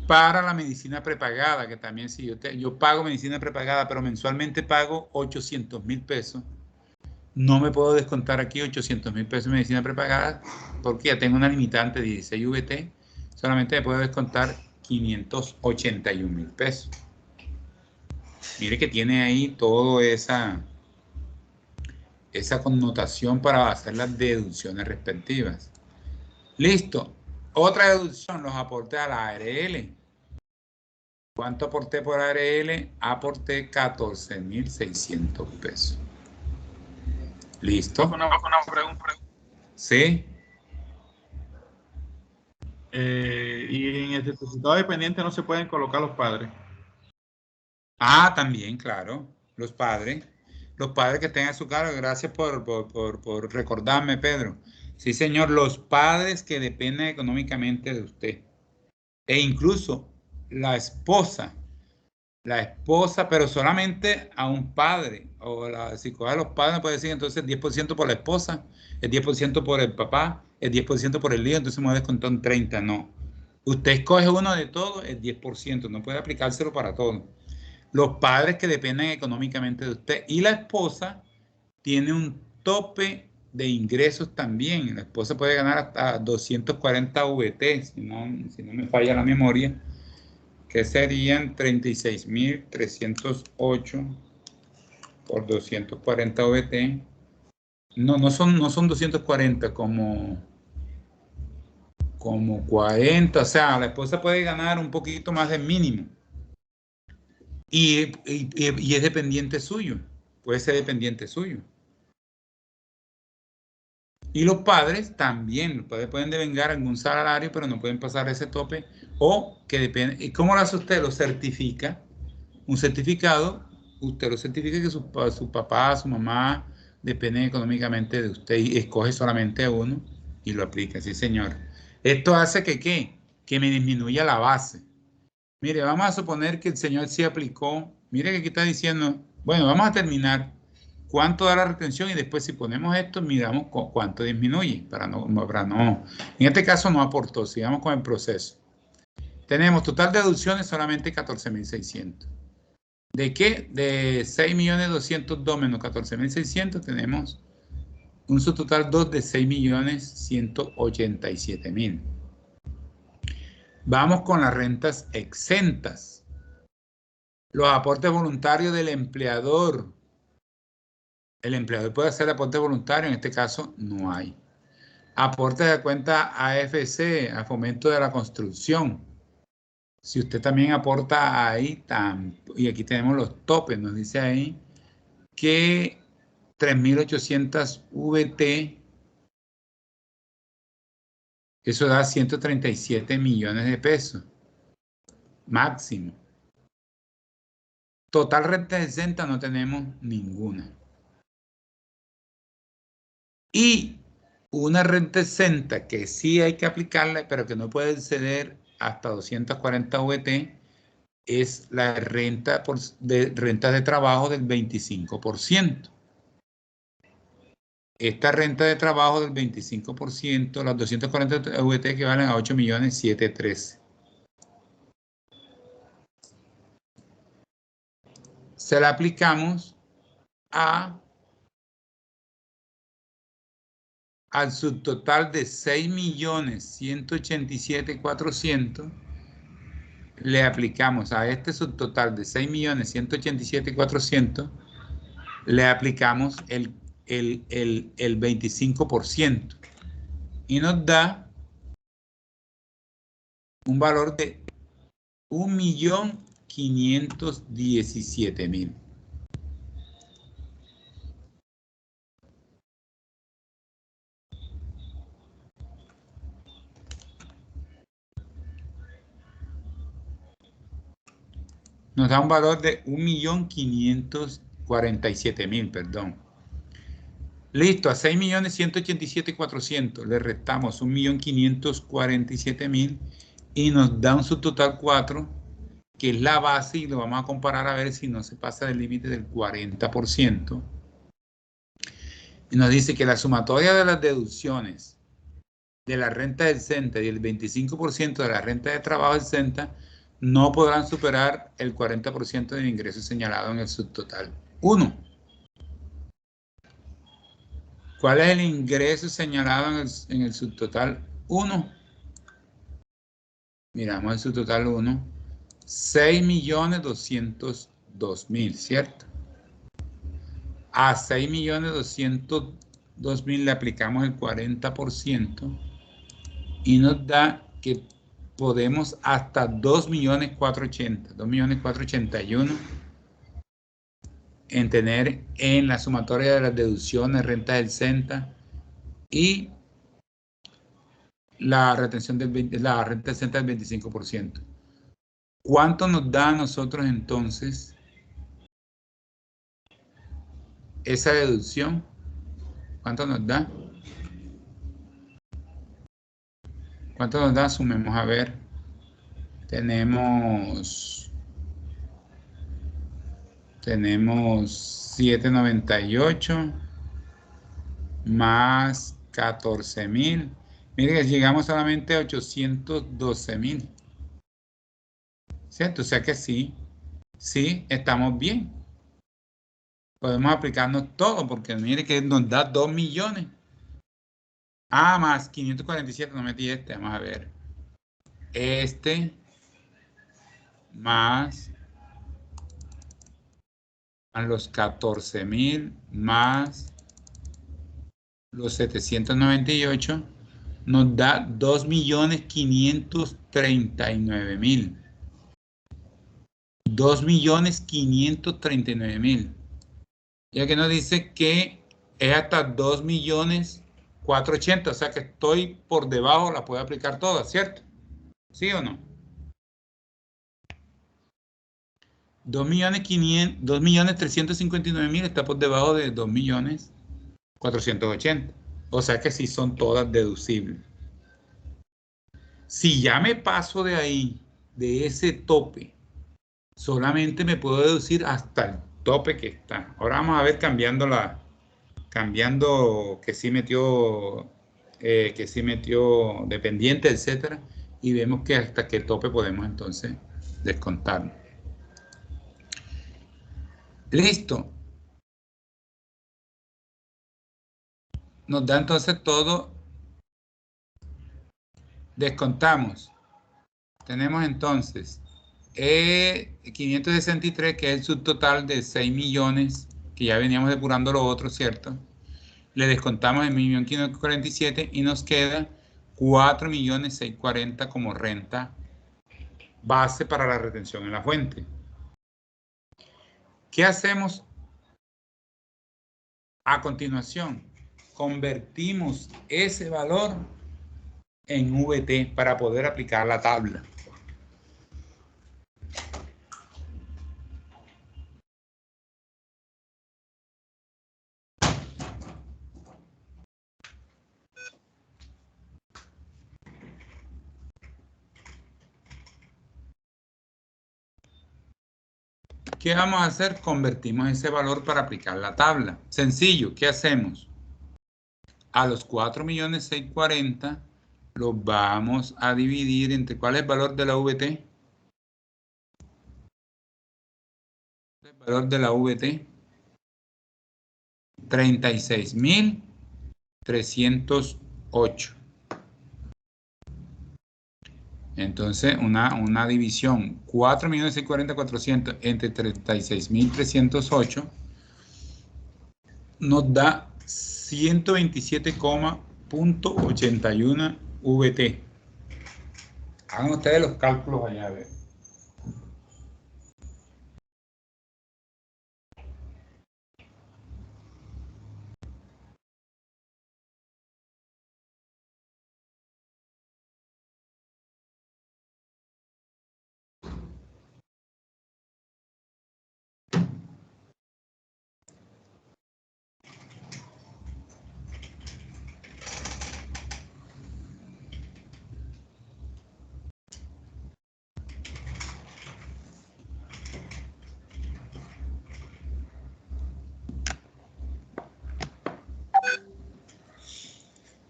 para la medicina prepagada, que también si yo pago medicina prepagada, pero mensualmente pago 800.000 pesos. No me puedo descontar aquí 800.000 pesos de medicina prepagada porque ya tengo una limitante de 16 VT. Solamente me puedo descontar 581.000 pesos. Mire que tiene ahí toda esa connotación para hacer las deducciones respectivas. Listo. Otra deducción, los aportes a la ARL. ¿Cuánto aporté por ARL? Aporté 14.600 pesos. ¿Listo? Una pregunta. ¿Sí? Y en el certificado dependiente no se pueden colocar los padres. Ah, también, claro. Los padres que tengan su cargo. Gracias por recordarme, Pedro. Sí, señor, los padres que dependen económicamente de usted. E incluso la esposa, pero solamente a un padre. O si coge a los padres, puede decir entonces 10% por la esposa, el 10% por el papá, el 10% por el hijo, entonces me voy a descontar un 30%. No. Usted escoge uno de todos, el 10%. No puede aplicárselo para todos. Los padres que dependen económicamente de usted. Y la esposa tiene un tope de ingresos también. La esposa puede ganar hasta 240 VT, si no me falla la memoria, que serían 36.308 por 240 VT. No son 240, como 40. O sea, la esposa puede ganar un poquito más del mínimo. Y es dependiente suyo. Puede ser dependiente suyo. Y los padres también. Los padres pueden devengar algún salario, pero no pueden pasar ese tope. O que depende. ¿Y cómo lo hace usted? Lo certifica. Un certificado. Usted lo certifica que su papá, su mamá dependen económicamente de usted y escoge solamente a uno y lo aplica. Sí, señor. Esto hace que, ¿qué? Que me disminuya la base. Mire, vamos a suponer que el señor sí aplicó. Mire que aquí está diciendo, bueno, vamos a terminar. ¿Cuánto da la retención? Y después si ponemos esto, miramos cuánto disminuye. Para no. En este caso no aportó. Sigamos con el proceso. Tenemos total de deducciones solamente 14.600. ¿De qué? De 6.202.000 menos 14.600 tenemos un subtotal 2 de 6.187.000. Vamos con las rentas exentas. Los aportes voluntarios del empleador. El empleador puede hacer aporte voluntario, en este caso no hay. Aportes de cuenta AFC, a fomento de la construcción. Si usted también aporta ahí, y aquí tenemos los topes, nos dice ahí que 3.800 VT, eso da 137 millones de pesos, máximo. Total renta exenta no tenemos ninguna. Y una renta exenta que sí hay que aplicarla, pero que no puede exceder hasta 240 VT, es la renta de trabajo del 25%. Esta renta de trabajo del 25%, las 240 VT equivalen a 8.713.000. Se la aplicamos al subtotal de 6.187.400, le aplicamos a este subtotal de 6.187.400, le aplicamos el 25% y nos da un valor de 1.517.000. Nos da un valor de 1.547.000, perdón. Listo, a 6.187.400 le restamos 1.547.000 y nos da un subtotal 4, que es la base, y lo vamos a comparar a ver si no se pasa del límite del 40%. Y nos dice que la sumatoria de las deducciones de la renta del CENTA y el 25% de la renta de trabajo del CENTA no podrán superar el 40% del ingreso señalado en el subtotal 1. ¿Cuál es el ingreso señalado en el subtotal 1? Miramos el subtotal 1. 6.202.000, ¿cierto? A 6.202.000 le aplicamos el 40% y nos da que podemos hasta 2.480.000, 2.481.000 en tener en la sumatoria de las deducciones, renta del CENTA y la retención la renta del CENTA del 25%. ¿Cuánto nos da a nosotros entonces esa deducción? ¿Cuánto nos da? ¿Cuánto nos da? Sumemos a ver. Tenemos 798 más 14.000. Miren que llegamos solamente a 812.000. ¿Cierto? O sea que sí, estamos bien. Podemos aplicarnos todo porque mire que nos da 2 millones. Ah, más 547, no metí este, vamos a ver. Este más a los 14.000 más los 798 nos da 2.539.000. 2.539.000. Ya que nos dice que es hasta 2.480.000, o sea que estoy por debajo, la puedo aplicar toda, ¿cierto? ¿Sí o no? 2.359.000 está por debajo de 2.480.000. O sea que sí son todas deducibles. Si ya me paso de ahí, de ese tope, solamente me puedo deducir hasta el tope que está. Ahora vamos a ver cambiando que sí metió dependiente, etcétera, y vemos que hasta qué tope podemos entonces descontar. Listo. Nos da entonces todo. Descontamos. Tenemos entonces 563, que es el subtotal de 6 millones, que ya veníamos depurando lo otro, ¿cierto? Le descontamos el 1.547.000 y nos queda 4.640.000 como renta base para la retención en la fuente. ¿Qué hacemos a continuación? Convertimos ese valor en VT para poder aplicar la tabla. ¿Qué vamos a hacer? Convertimos ese valor para aplicar la tabla. Sencillo, ¿qué hacemos? A los 4.640.000 los vamos a dividir entre, ¿cuál es el valor de la VT? El valor de la VT, 36.308. Entonces, una división 4.640.400 entre 36.308 nos da 127,81 VT. Hagan ustedes los cálculos allá, a ver.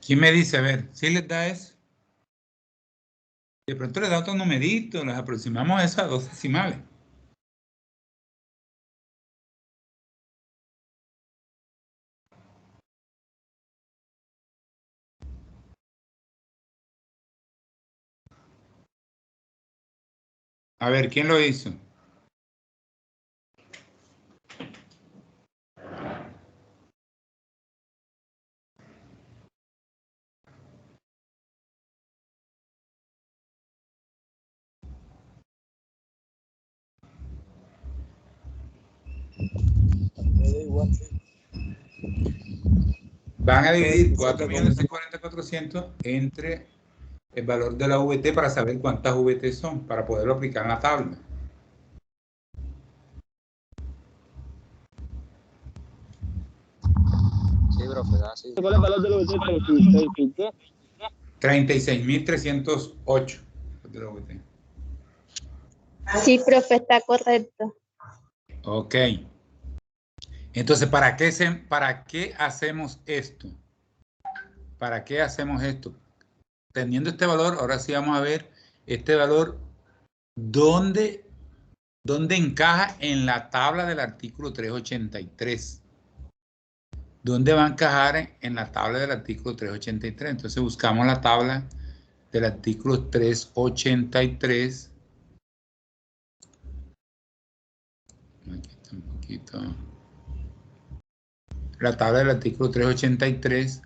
¿Quién me dice? A ver, ¿sí les da eso? De pronto les da otro numerito, las aproximamos a esas 2 decimales. A ver, ¿quién lo hizo? Van a dividir 4.640.400 entre el valor de la VT para saber cuántas VT son, para poderlo aplicar en la tabla. Sí, profe, así. ¿Cuál es el valor de los 36.308 de la VT. Sí, profe, está correcto. Ok. Entonces, ¿para qué hacemos esto? ¿Para qué hacemos esto? Teniendo este valor, ahora sí vamos a ver este valor, ¿dónde encaja en la tabla del artículo 383? ¿Dónde va a encajar en la tabla del artículo 383? Entonces buscamos la tabla del artículo 383. Aquí está un poquito. La tabla del artículo 383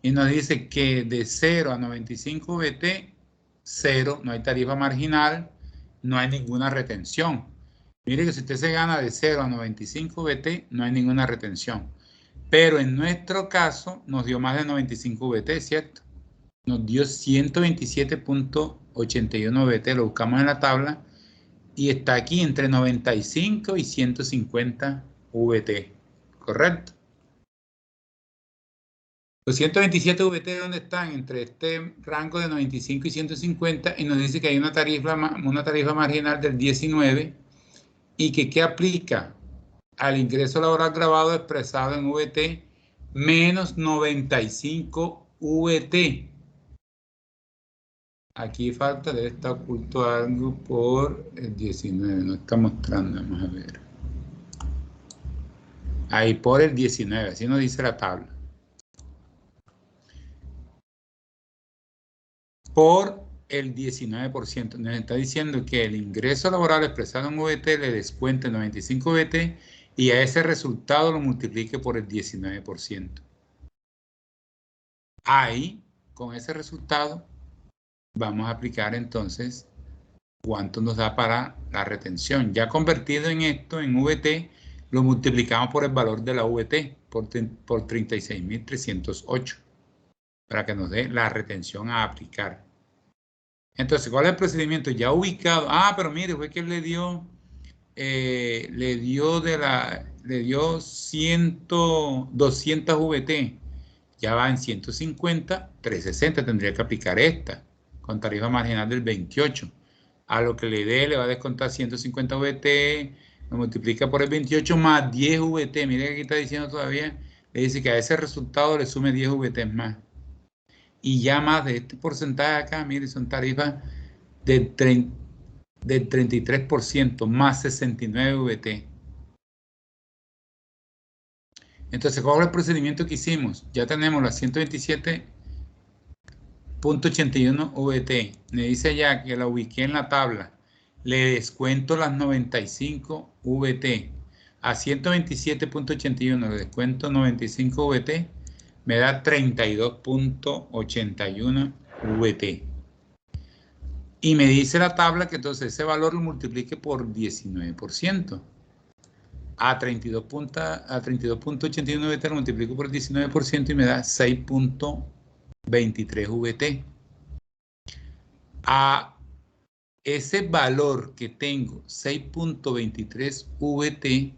y nos dice que de 0 a 95 VT, 0, no hay tarifa marginal, no hay ninguna retención. Mire que si usted se gana de 0 a 95 VT, no hay ninguna retención. Pero en nuestro caso nos dio más de 95 VT, ¿cierto? Nos dio 127.81 VT, lo buscamos en la tabla y está aquí entre 95 y 150 VT, ¿correcto? Los 127 VT, ¿dónde están? Entre este rango de 95 y 150 y nos dice que hay una tarifa marginal del 19 y que ¿qué aplica? Al ingreso laboral grabado expresado en VT menos 95 VT. Aquí falta, debe estar oculto algo por el 19, no está mostrando, vamos a ver. Ahí por el 19, así nos dice la tabla. Por el 19%. Nos está diciendo que el ingreso laboral expresado en VT le descuente 95 VT y a ese resultado lo multiplique por el 19%. Ahí, con ese resultado, vamos a aplicar entonces cuánto nos da para la retención. Ya convertido en esto, en VT, lo multiplicamos por el valor de la VT, por 36.308, para que nos dé la retención a aplicar. Entonces, ¿cuál es el procedimiento? Ya ubicado. Ah, pero mire, fue que él le dio 200 VT. Ya va en 150, 360 tendría que aplicar esta, con tarifa marginal del 28. A lo que le dé, le va a descontar 150 VT, lo multiplica por el 28 más 10 VT. Mire que aquí está diciendo todavía, le dice que a ese resultado le sume 10 VT más. Y ya más de este porcentaje acá, mire, son tarifas del 33% más 69 VT. Entonces, ¿cuál es el procedimiento que hicimos? Ya tenemos las 127 .81 VT. Me dice ya que la ubiqué en la tabla. Le descuento las 95 VT. A 127.81 le descuento 95 VT. Me da 32.81 VT. Y me dice la tabla que entonces ese valor lo multiplique por 19%. A 32.81 VT lo multiplico por 19% y me da 6.23 VT. A ese valor que tengo, 6.23 VT,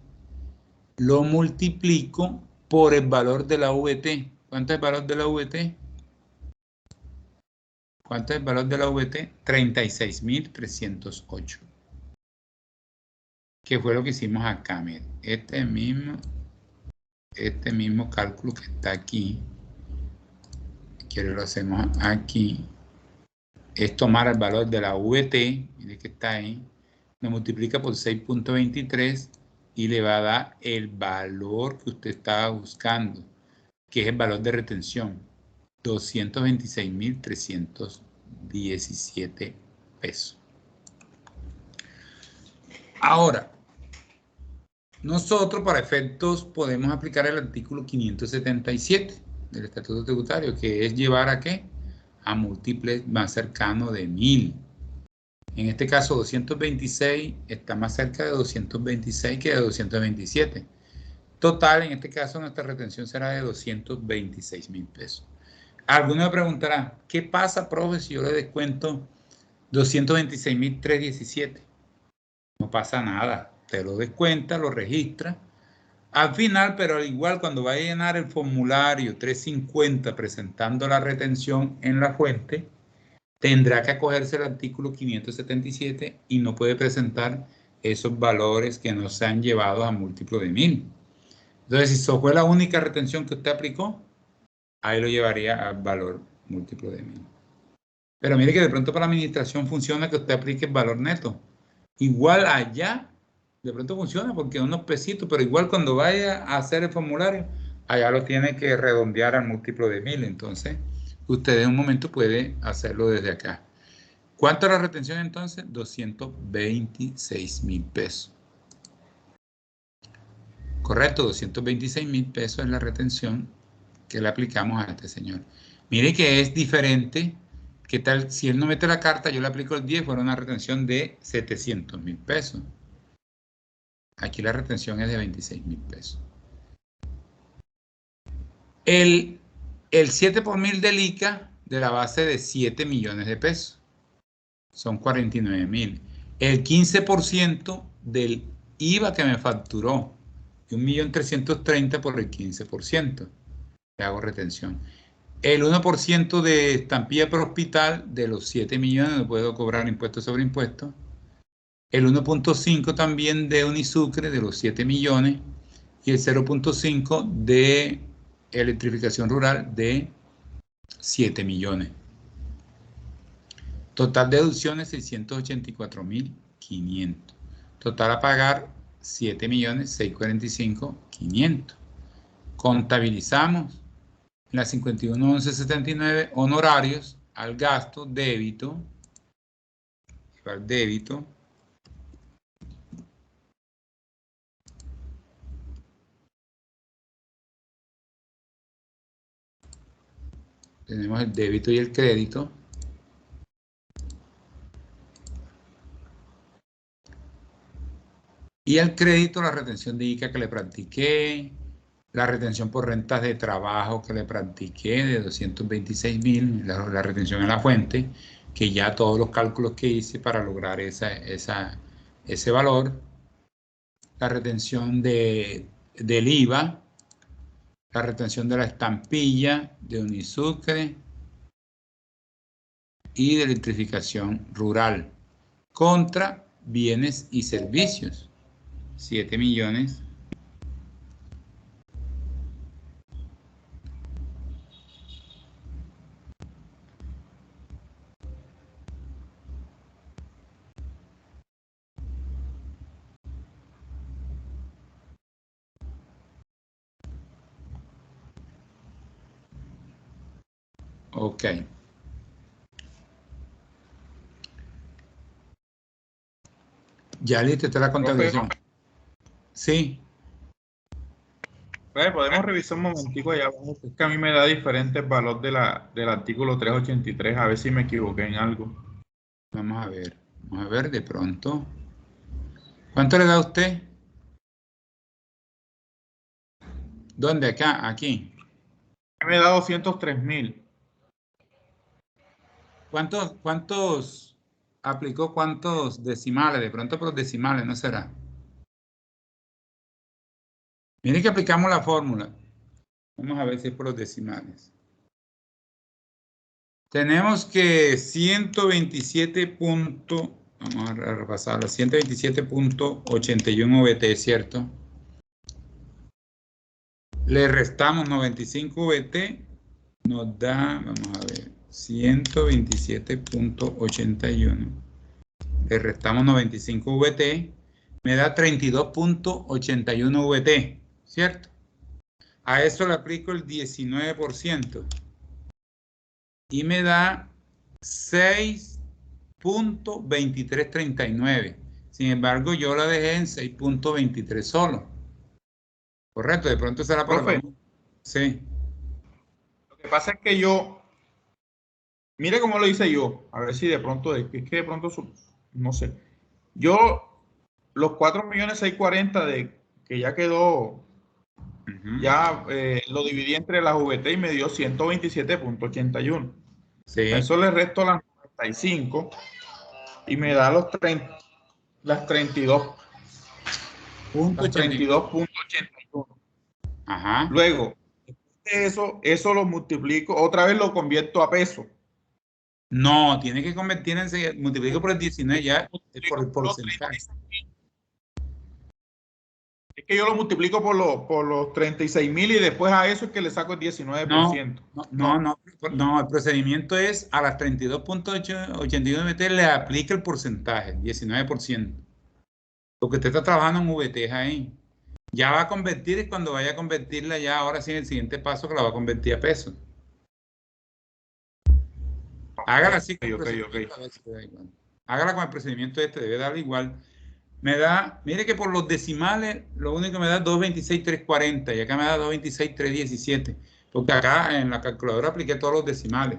lo multiplico por el valor de la VT. ¿Cuánto es el valor de la VT? ¿Cuánto es el valor de la VT? 36.308. ¿Qué fue lo que hicimos acá? Miren, este mismo cálculo que está aquí, que lo hacemos aquí, es tomar el valor de la VT, mire que está ahí, lo multiplica por 6.23 y le va a dar el valor que usted estaba buscando, que es el valor de retención, 226.317 pesos. Ahora, nosotros para efectos podemos aplicar el artículo 577 del Estatuto Tributario, que es llevar a ¿qué? A múltiples más cercanos de 1000. En este caso 226 está más cerca de 226 que de 227. Total, en este caso nuestra retención será de 226.000 pesos. Alguno me preguntará, ¿qué pasa, profe, si yo le descuento 226.317? No pasa nada, te lo descuenta, lo registra. Al final, pero al igual cuando vaya a llenar el formulario 350 presentando la retención en la fuente, tendrá que acogerse el artículo 577 y no puede presentar esos valores que no se han llevado a múltiplo de 1000. Entonces, si eso fue la única retención que usted aplicó, ahí lo llevaría al valor múltiplo de 1000. Pero mire que de pronto para la administración funciona que usted aplique el valor neto. Igual allá, de pronto funciona porque unos pesitos, pero igual cuando vaya a hacer el formulario, allá lo tiene que redondear al múltiplo de 1000. Entonces, usted en un momento puede hacerlo desde acá. ¿Cuánto es la retención entonces? 226.000 pesos. Correcto, 226.000 pesos es la retención que le aplicamos a este señor. Mire que es diferente. ¿Qué tal? Si él no mete la carta, yo le aplico el 10, fuera una retención de 700.000 pesos. Aquí la retención es de 26.000 pesos. El 7 por 1000 del ICA de la base de 7 millones de pesos. Son 49.000. El 15% del IVA que me facturó. 1.330.000 por el 15%. Le hago retención. El 1% de estampilla por hospital de los 7 millones, no puedo cobrar impuestos sobre impuestos. El 1.5 también de Unisucre de los 7 millones. Y el 0.5 de electrificación rural de 7 millones. Total deducciones 684.500. Total a pagar 7.645.500. Contabilizamos la 51.11.79 honorarios al gasto débito. Al débito. Tenemos el débito y el crédito. Y el crédito, la retención de ICA que le practiqué, la retención por rentas de trabajo que le practiqué de 226.000, la retención en la fuente, que ya todos los cálculos que hice para lograr ese valor, la retención del IVA, la retención de la estampilla de Unisucre y de electrificación rural contra bienes y servicios. 7 millones. Ok. Ya listo, está la contabilización. Sí. Pues, podemos revisar un momentico allá abajo. Es que a mí me da diferentes valor del artículo 383. A ver si me equivoqué en algo. Vamos a ver. Vamos a ver de pronto. ¿Cuánto le da a usted? ¿Dónde? Acá, aquí. A mí me da 203.000. ¿Cuántos aplicó? ¿Cuántos decimales? De pronto por los decimales, ¿no será? Miren que aplicamos la fórmula. Vamos a ver si es por los decimales. Tenemos que 127 vamos a repasarlo, 127.81 VT, ¿cierto? Le restamos 95 VT, nos da, vamos a ver, 127.81. Le restamos 95 VT, me da 32.81 VT, ¿cierto? A eso le aplico el 19% y me da 6.2339. Sin embargo, yo la dejé en 6.23 solo. Correcto, de pronto será por Profe, sí. lo que pasa es que mire cómo lo hice yo. A ver si de pronto, es que de pronto, no sé. Yo, los 4.640.000 que ya quedó, ya lo dividí entre las VT y me dio 127.81. Sí. A eso le resto las 95 y me da las 32.81. Ajá. Luego, eso lo multiplico, otra vez lo convierto a peso. No, tiene que convertir en, multiplico por el 19 ya, por el porcentaje. Es que yo lo multiplico por los 36.000 y después a eso es que le saco el 19%. No, el procedimiento es a las 32.89 VT le aplica el porcentaje, 19%. Porque usted está trabajando en VT ahí. Ya va a convertir y cuando vaya a convertirla ya ahora sí en el siguiente paso que la va a convertir a peso. Hágala así con el procedimiento, a ver si le da igual. Hágala con el procedimiento debe darle igual. Me da, mire que por los decimales, lo único que me da es 226.340 y acá me da 226.317. Porque acá en la calculadora apliqué todos los decimales.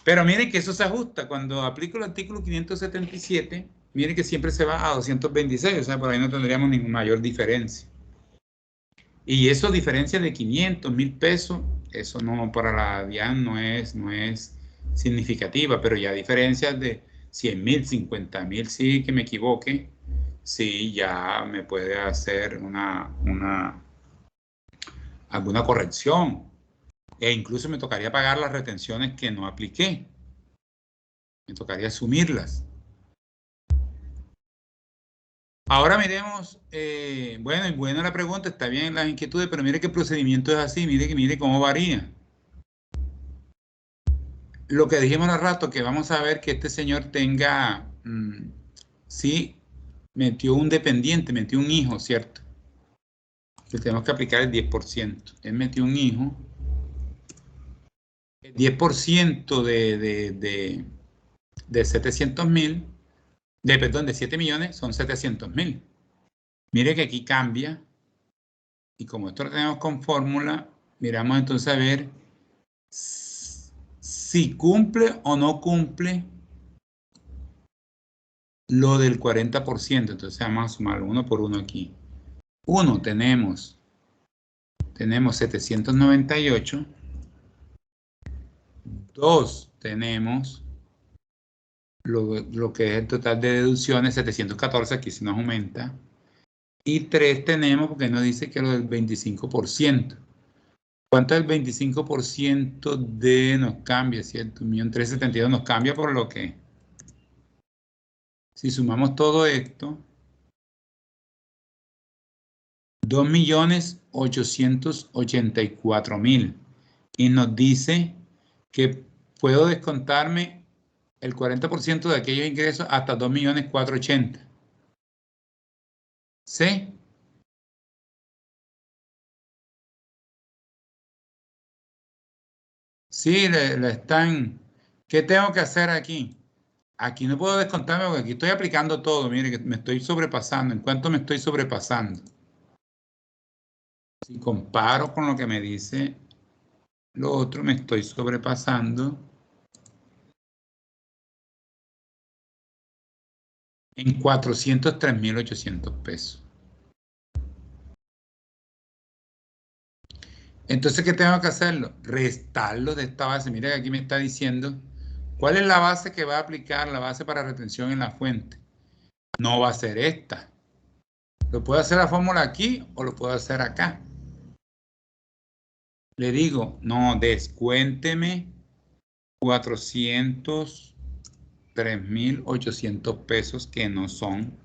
Pero miren que eso se ajusta. Cuando aplico el artículo 577, miren que siempre se va a 226, o sea, por ahí no tendríamos ninguna mayor diferencia. Y eso diferencia de 500, 1.000 pesos, eso no, para la DIAN no es significativa, pero ya diferencias de 100.000, 50.000, sí que me equivoque, sí ya me puede hacer alguna corrección. E incluso me tocaría pagar las retenciones que no apliqué. Me tocaría asumirlas. Ahora miremos, bueno, y buena la pregunta, está bien las inquietudes, pero mire que el procedimiento es así, mire cómo varía. Lo que dijimos hace rato, que vamos a ver que este señor tenga, sí, metió un dependiente, metió un hijo, ¿cierto? Que tenemos que aplicar el 10%. Él metió un hijo. El 10% de 700.000, perdón, de 7 millones son 700.000. Mire que aquí cambia. Y como esto lo tenemos con fórmula, miramos entonces a ver si cumple o no cumple lo del 40%. Entonces vamos a sumar uno por uno aquí. 1 tenemos 798. 2 tenemos lo que es el total de deducciones, 714, aquí se nos aumenta. Y 3 tenemos, porque nos dice que lo del 25%. ¿Cuánto es el 25% de nos cambia, cierto? 1.372 nos cambia por lo que... Si sumamos todo esto, 2.884.000. Y nos dice que puedo descontarme el 40% de aquellos ingresos hasta 2.480.000. ¿Sí? Sí, le están... ¿Qué tengo que hacer aquí? Aquí no puedo descontarme porque aquí estoy aplicando todo. Mire que me estoy sobrepasando. ¿En cuánto me estoy sobrepasando? Si comparo con lo que me dice lo otro, me estoy sobrepasando en 403.800 pesos. Entonces, ¿qué tengo que hacerlo? Restarlo de esta base. Mira que aquí me está diciendo cuál es la base que va a aplicar, la base para retención en la fuente. No va a ser esta. Lo puedo hacer la fórmula aquí o lo puedo hacer acá. Le digo, no, descuénteme 403.800 pesos que no son.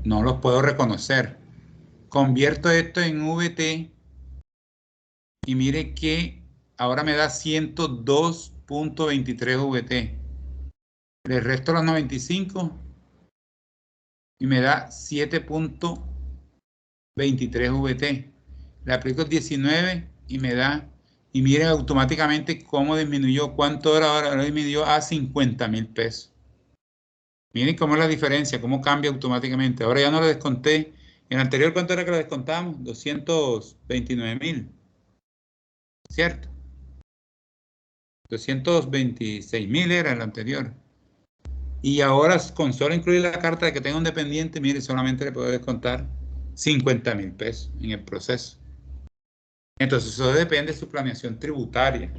No los puedo reconocer. Convierto esto en VT y mire que ahora me da 102.23 VT. Le resto los 95 y me da 7.23 VT. Le aplico 19 y me da, y miren automáticamente cómo disminuyó, cuánto era ahora, disminuyó a 50.000 pesos. Miren cómo es la diferencia, cómo cambia automáticamente. Ahora ya no le desconté. En el anterior, ¿cuánto era que le descontamos? 229.000, ¿cierto? 226.000 era el anterior. Y ahora con solo incluir la carta de que tenga un dependiente, mire, solamente le puedo descontar 50.000 pesos en el proceso. Entonces eso depende de su planeación tributaria.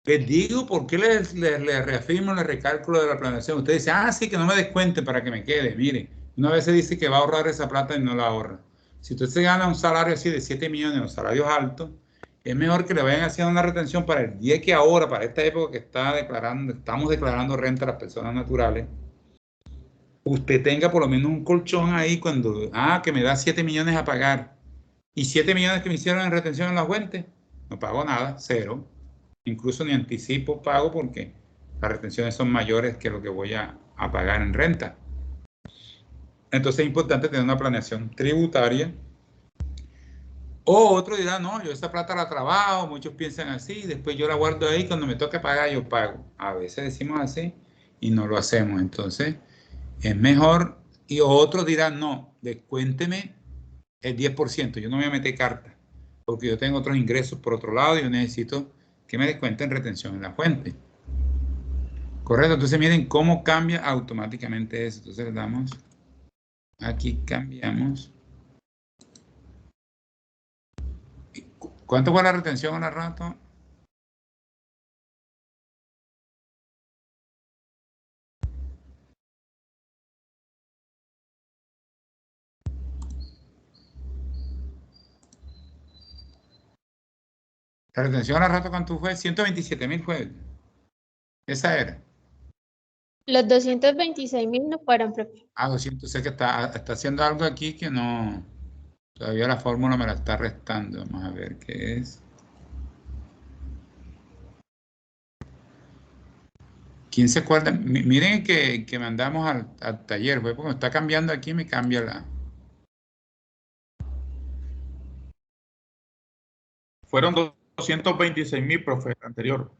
Les digo por qué les reafirmo el recálculo de la planeación. Usted dice, sí, que no me descuente para que me quede. Mire, una vez se dice que va a ahorrar esa plata y no la ahorra. Si usted se gana un salario así de 7 millones o salarios altos, es mejor que le vayan haciendo una retención para el día que ahora, para esta época que estamos declarando renta a las personas naturales, usted tenga por lo menos un colchón ahí cuando, que me da 7 millones a pagar. Y 7 millones que me hicieron en retención en la fuente, no pago nada, cero. Incluso ni anticipo pago porque las retenciones son mayores que lo que voy a pagar en renta. Entonces es importante tener una planeación tributaria. O otro dirá, no, yo esa plata la trabajo, muchos piensan así, después yo la guardo ahí, cuando me toque pagar yo pago. A veces decimos así y no lo hacemos. Entonces es mejor, y otros dirán, no, descuénteme el 10%, yo no me voy a meter carta, porque yo tengo otros ingresos por otro lado y yo necesito que me descuenten retención en la fuente. Correcto, entonces miren cómo cambia automáticamente eso. Entonces le damos, aquí cambiamos. ¿Cuánto fue la retención al rato? La retención al rato, ¿cuánto fue? 127.000 fue. Esa era. Los 226.000 no fueron, profe. 200. Sé que está haciendo algo aquí que no. Todavía la fórmula me la está restando. Vamos a ver qué es. ¿Quién se acuerda? Miren que mandamos al taller, fue porque me está cambiando aquí, me cambia la. Fueron 226.000, profe, anterior.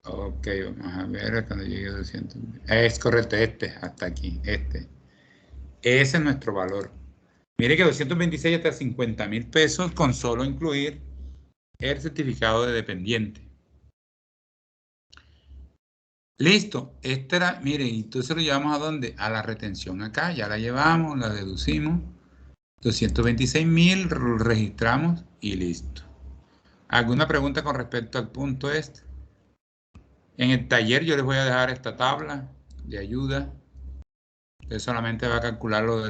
Ok, vamos a ver cuando llegue a 200. Es correcto, hasta aquí, Ese es nuestro valor. Mire que 226 hasta 50.000 pesos con solo incluir el certificado de dependiente. Listo, mire, entonces lo llevamos ¿a dónde? A la retención acá, ya la llevamos, la deducimos. 226.000, registramos y listo. ¿Alguna pregunta con respecto al punto este? En el taller yo les voy a dejar esta tabla de ayuda. Usted solamente va a calcular lo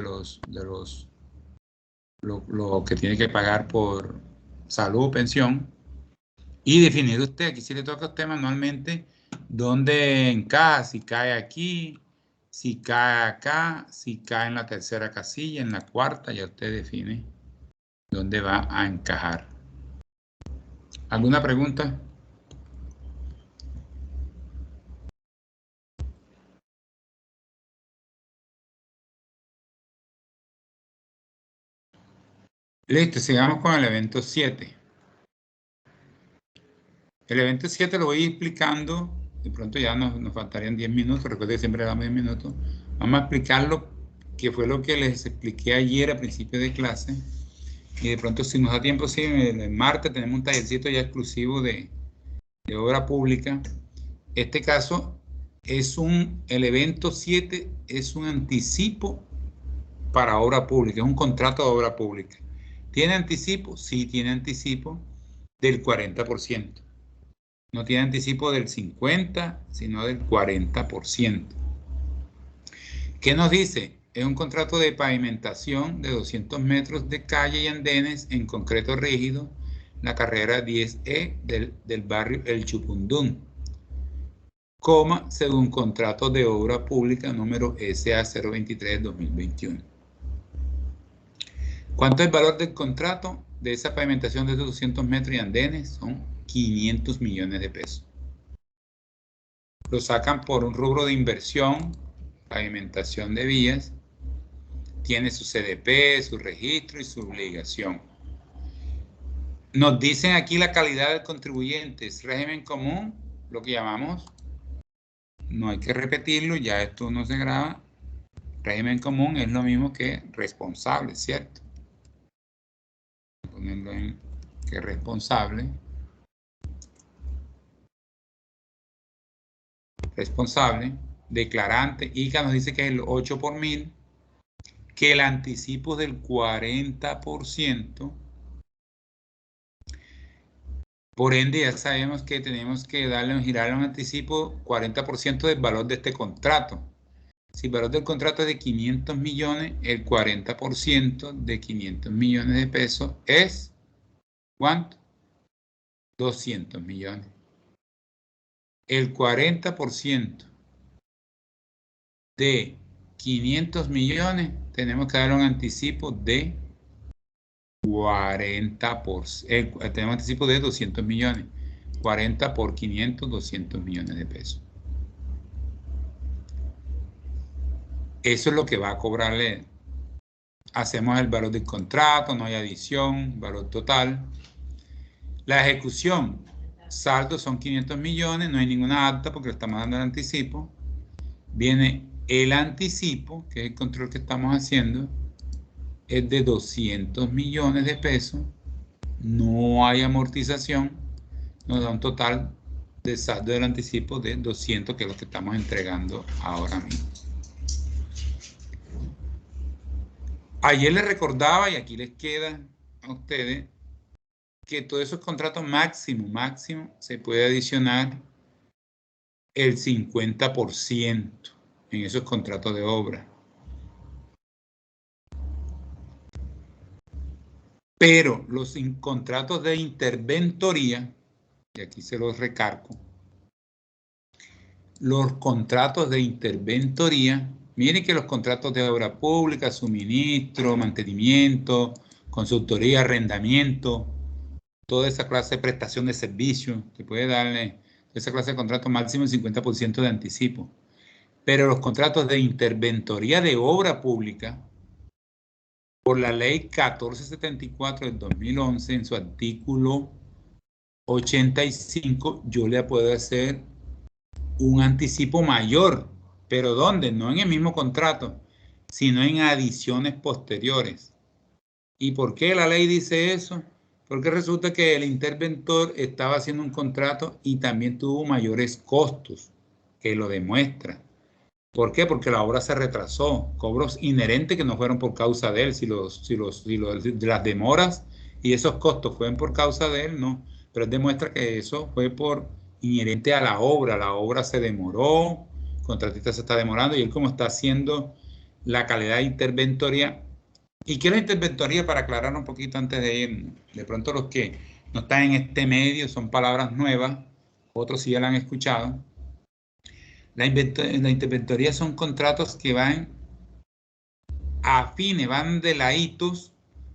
que tiene que pagar por salud o pensión y definir usted, aquí sí le toca a usted manualmente, dónde encaja, si cae aquí, si cae acá, si cae en la tercera casilla, en la cuarta, ya usted define dónde va a encajar. ¿Alguna pregunta? Listo, sigamos con el evento 7. El evento 7 lo voy explicando, de pronto ya nos faltarían 10 minutos, recuerden que siempre damos 10 minutos. Vamos a explicarlo, que fue lo que les expliqué ayer a principio de clase. Y de pronto si nos da tiempo, sí, el martes tenemos un tallercito ya exclusivo de obra pública. Este caso es el evento 7 es un anticipo para obra pública, es un contrato de obra pública. ¿Tiene anticipo? Sí, tiene anticipo del 40%. No tiene anticipo del 50%, sino del 40%. ¿Qué nos dice? Es un contrato de pavimentación de 200 metros de calle y andenes en concreto rígido, la carrera 10E del barrio El Chupundún, según contrato de obra pública número SA 023-2021. ¿Cuánto es el valor del contrato de esa pavimentación de 200 metros y andenes? Son 500 millones de pesos. Lo sacan por un rubro de inversión, pavimentación de vías, tiene su CDP, su registro y su obligación. Nos dicen aquí la calidad del contribuyente, es régimen común, lo que llamamos, no hay que repetirlo, ya esto no se graba. Régimen común es lo mismo que responsable, ¿cierto? Voy a ponerlo en que responsable. Responsable, declarante, ICA nos dice que es el 8 por 1000, que el anticipo es del 40%. Por ende, ya sabemos que tenemos que girarle un anticipo 40% del valor de este contrato. Si el valor del contrato es de 500 millones, el 40% de 500 millones de pesos es, ¿cuánto? 200 millones. El 40% de 500 millones, tenemos que dar un anticipo de 40%. Tenemos anticipo de 200 millones. 40 por 500, 200 millones de pesos. Eso es lo que va a cobrarle. Hacemos el valor del contrato, no hay adición, valor total. La ejecución, saldo son 500 millones, no hay ninguna acta porque le estamos dando el anticipo. Viene el anticipo, que es el control que estamos haciendo, es de 200 millones de pesos. No hay amortización, nos da un total de saldo del anticipo de 200, que es lo que estamos entregando ahora mismo. Ayer les recordaba, y aquí les queda a ustedes, que todos esos contratos máximo, se puede adicionar el 50% en esos contratos de obra. Pero los contratos de interventoría, y aquí se los recargo, los contratos de interventoría, miren que los contratos de obra pública, suministro, mantenimiento, consultoría, arrendamiento, toda esa clase de prestación de servicio, que puede darle esa clase de contrato máximo el 50% de anticipo. Pero los contratos de interventoría de obra pública, por la ley 1474 del 2011, en su artículo 85, yo le puedo hacer un anticipo mayor. ¿Pero dónde? No en el mismo contrato, sino en adiciones posteriores. ¿Y por qué la ley dice eso? Porque resulta que el interventor estaba haciendo un contrato y también tuvo mayores costos, que lo demuestra. ¿Por qué? Porque la obra se retrasó, cobros inherentes que no fueron por causa de él. Si las demoras y esos costos fueron por causa de él, no. Pero él demuestra que eso fue por inherente a la obra se demoró, el contratista se está demorando y él como está haciendo la calidad de interventoría. ¿Y qué es la interventoría? Para aclarar un poquito antes de ir, de pronto los que no están en este medio son palabras nuevas, otros sí ya la han escuchado. La interventoría son contratos que van afines, van de laditos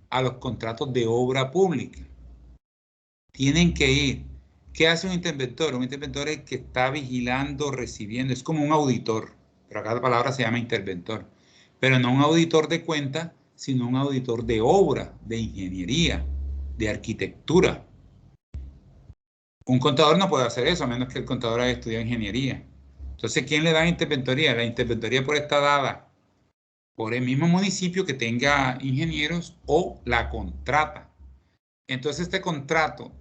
a los contratos de obra pública. Tienen que ir. ¿Qué hace un interventor? Un interventor es el que está vigilando, recibiendo, es como un auditor, pero acá la palabra se llama interventor. Pero no un auditor de cuenta, sino un auditor de obra, de ingeniería, de arquitectura. Un contador no puede hacer eso, a menos que el contador haya estudiado ingeniería. Entonces, ¿quién le da interventoría? La interventoría puede estar dada por el mismo municipio que tenga ingenieros o la contrata. Entonces, este contrato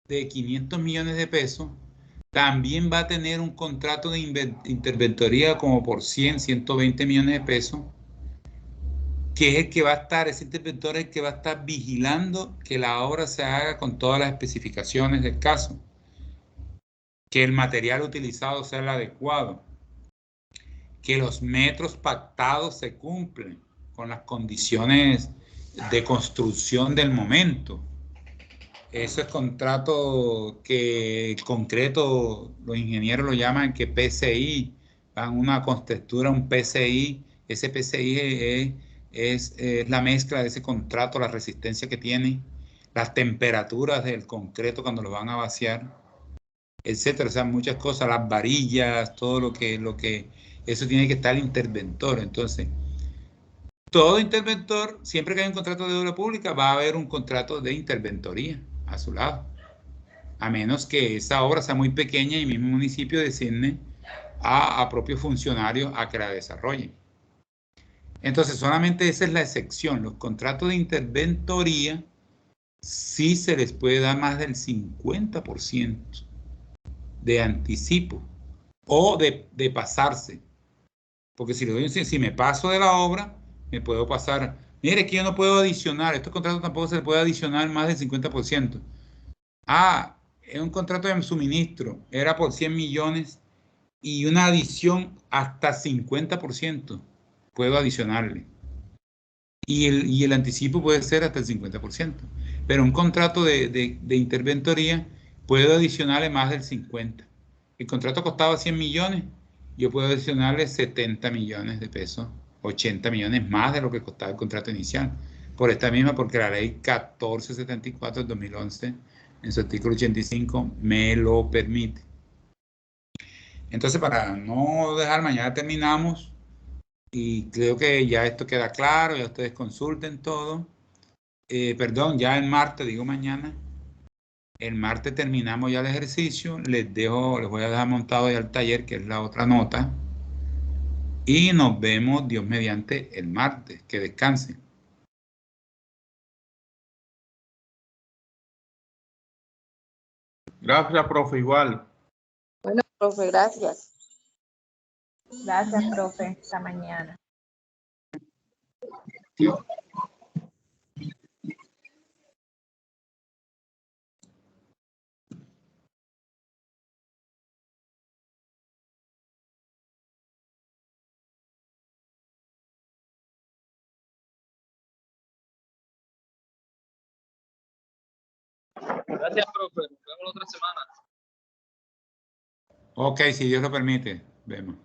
de 500 millones de pesos también va a tener un contrato de interventoría como por 100, 120 millones de pesos, que es el que va a estar, ese interventor es el que va a estar vigilando que la obra se haga con todas las especificaciones del caso, que el material utilizado sea el adecuado, que los metros pactados se cumplen con las condiciones de construcción del momento. Eso es contrato que concreto los ingenieros lo llaman que PCI, van una contextura, un PCI. Ese PCI es la mezcla de ese contrato, la resistencia que tiene, las temperaturas del concreto cuando lo van a vaciar, etcétera. O sea, muchas cosas, las varillas, todo lo que eso tiene que estar el interventor. Entonces, todo interventor, siempre que hay un contrato de obra pública, va a haber un contrato de interventoría a su lado. A menos que esa obra sea muy pequeña y el mismo municipio designe a propios funcionarios a que la desarrollen. Entonces, solamente esa es la excepción. Los contratos de interventoría sí se les puede dar más del 50% de anticipo o de pasarse. Porque si me paso de la obra, me puedo pasar. Mire, que yo no puedo adicionar, estos contratos tampoco se le puede adicionar más del 50%. Ah, es un contrato de suministro, era por 100 millones y una adición hasta 50% puedo adicionarle. Y el anticipo puede ser hasta el 50%. Pero un contrato de interventoría puedo adicionarle más del 50%. El contrato costaba 100 millones, yo puedo adicionarle 70 millones de pesos, 80 millones más de lo que costaba el contrato inicial. Por esta misma, porque la ley 1474 del 2011, en su artículo 85, me lo permite. Entonces, para no dejar, mañana terminamos. Y creo que ya esto queda claro, ya ustedes consulten todo. Perdón, ya el martes, digo mañana. El martes terminamos ya el ejercicio. Les voy a dejar montado ya el taller, que es la otra nota. Y nos vemos, Dios mediante, el martes. Que descansen. Gracias, profe, igual. Bueno, profe, gracias. Gracias, profe. Hasta mañana. Gracias, profe. Nos vemos la otra semana. Ok, si Dios lo permite, vemos.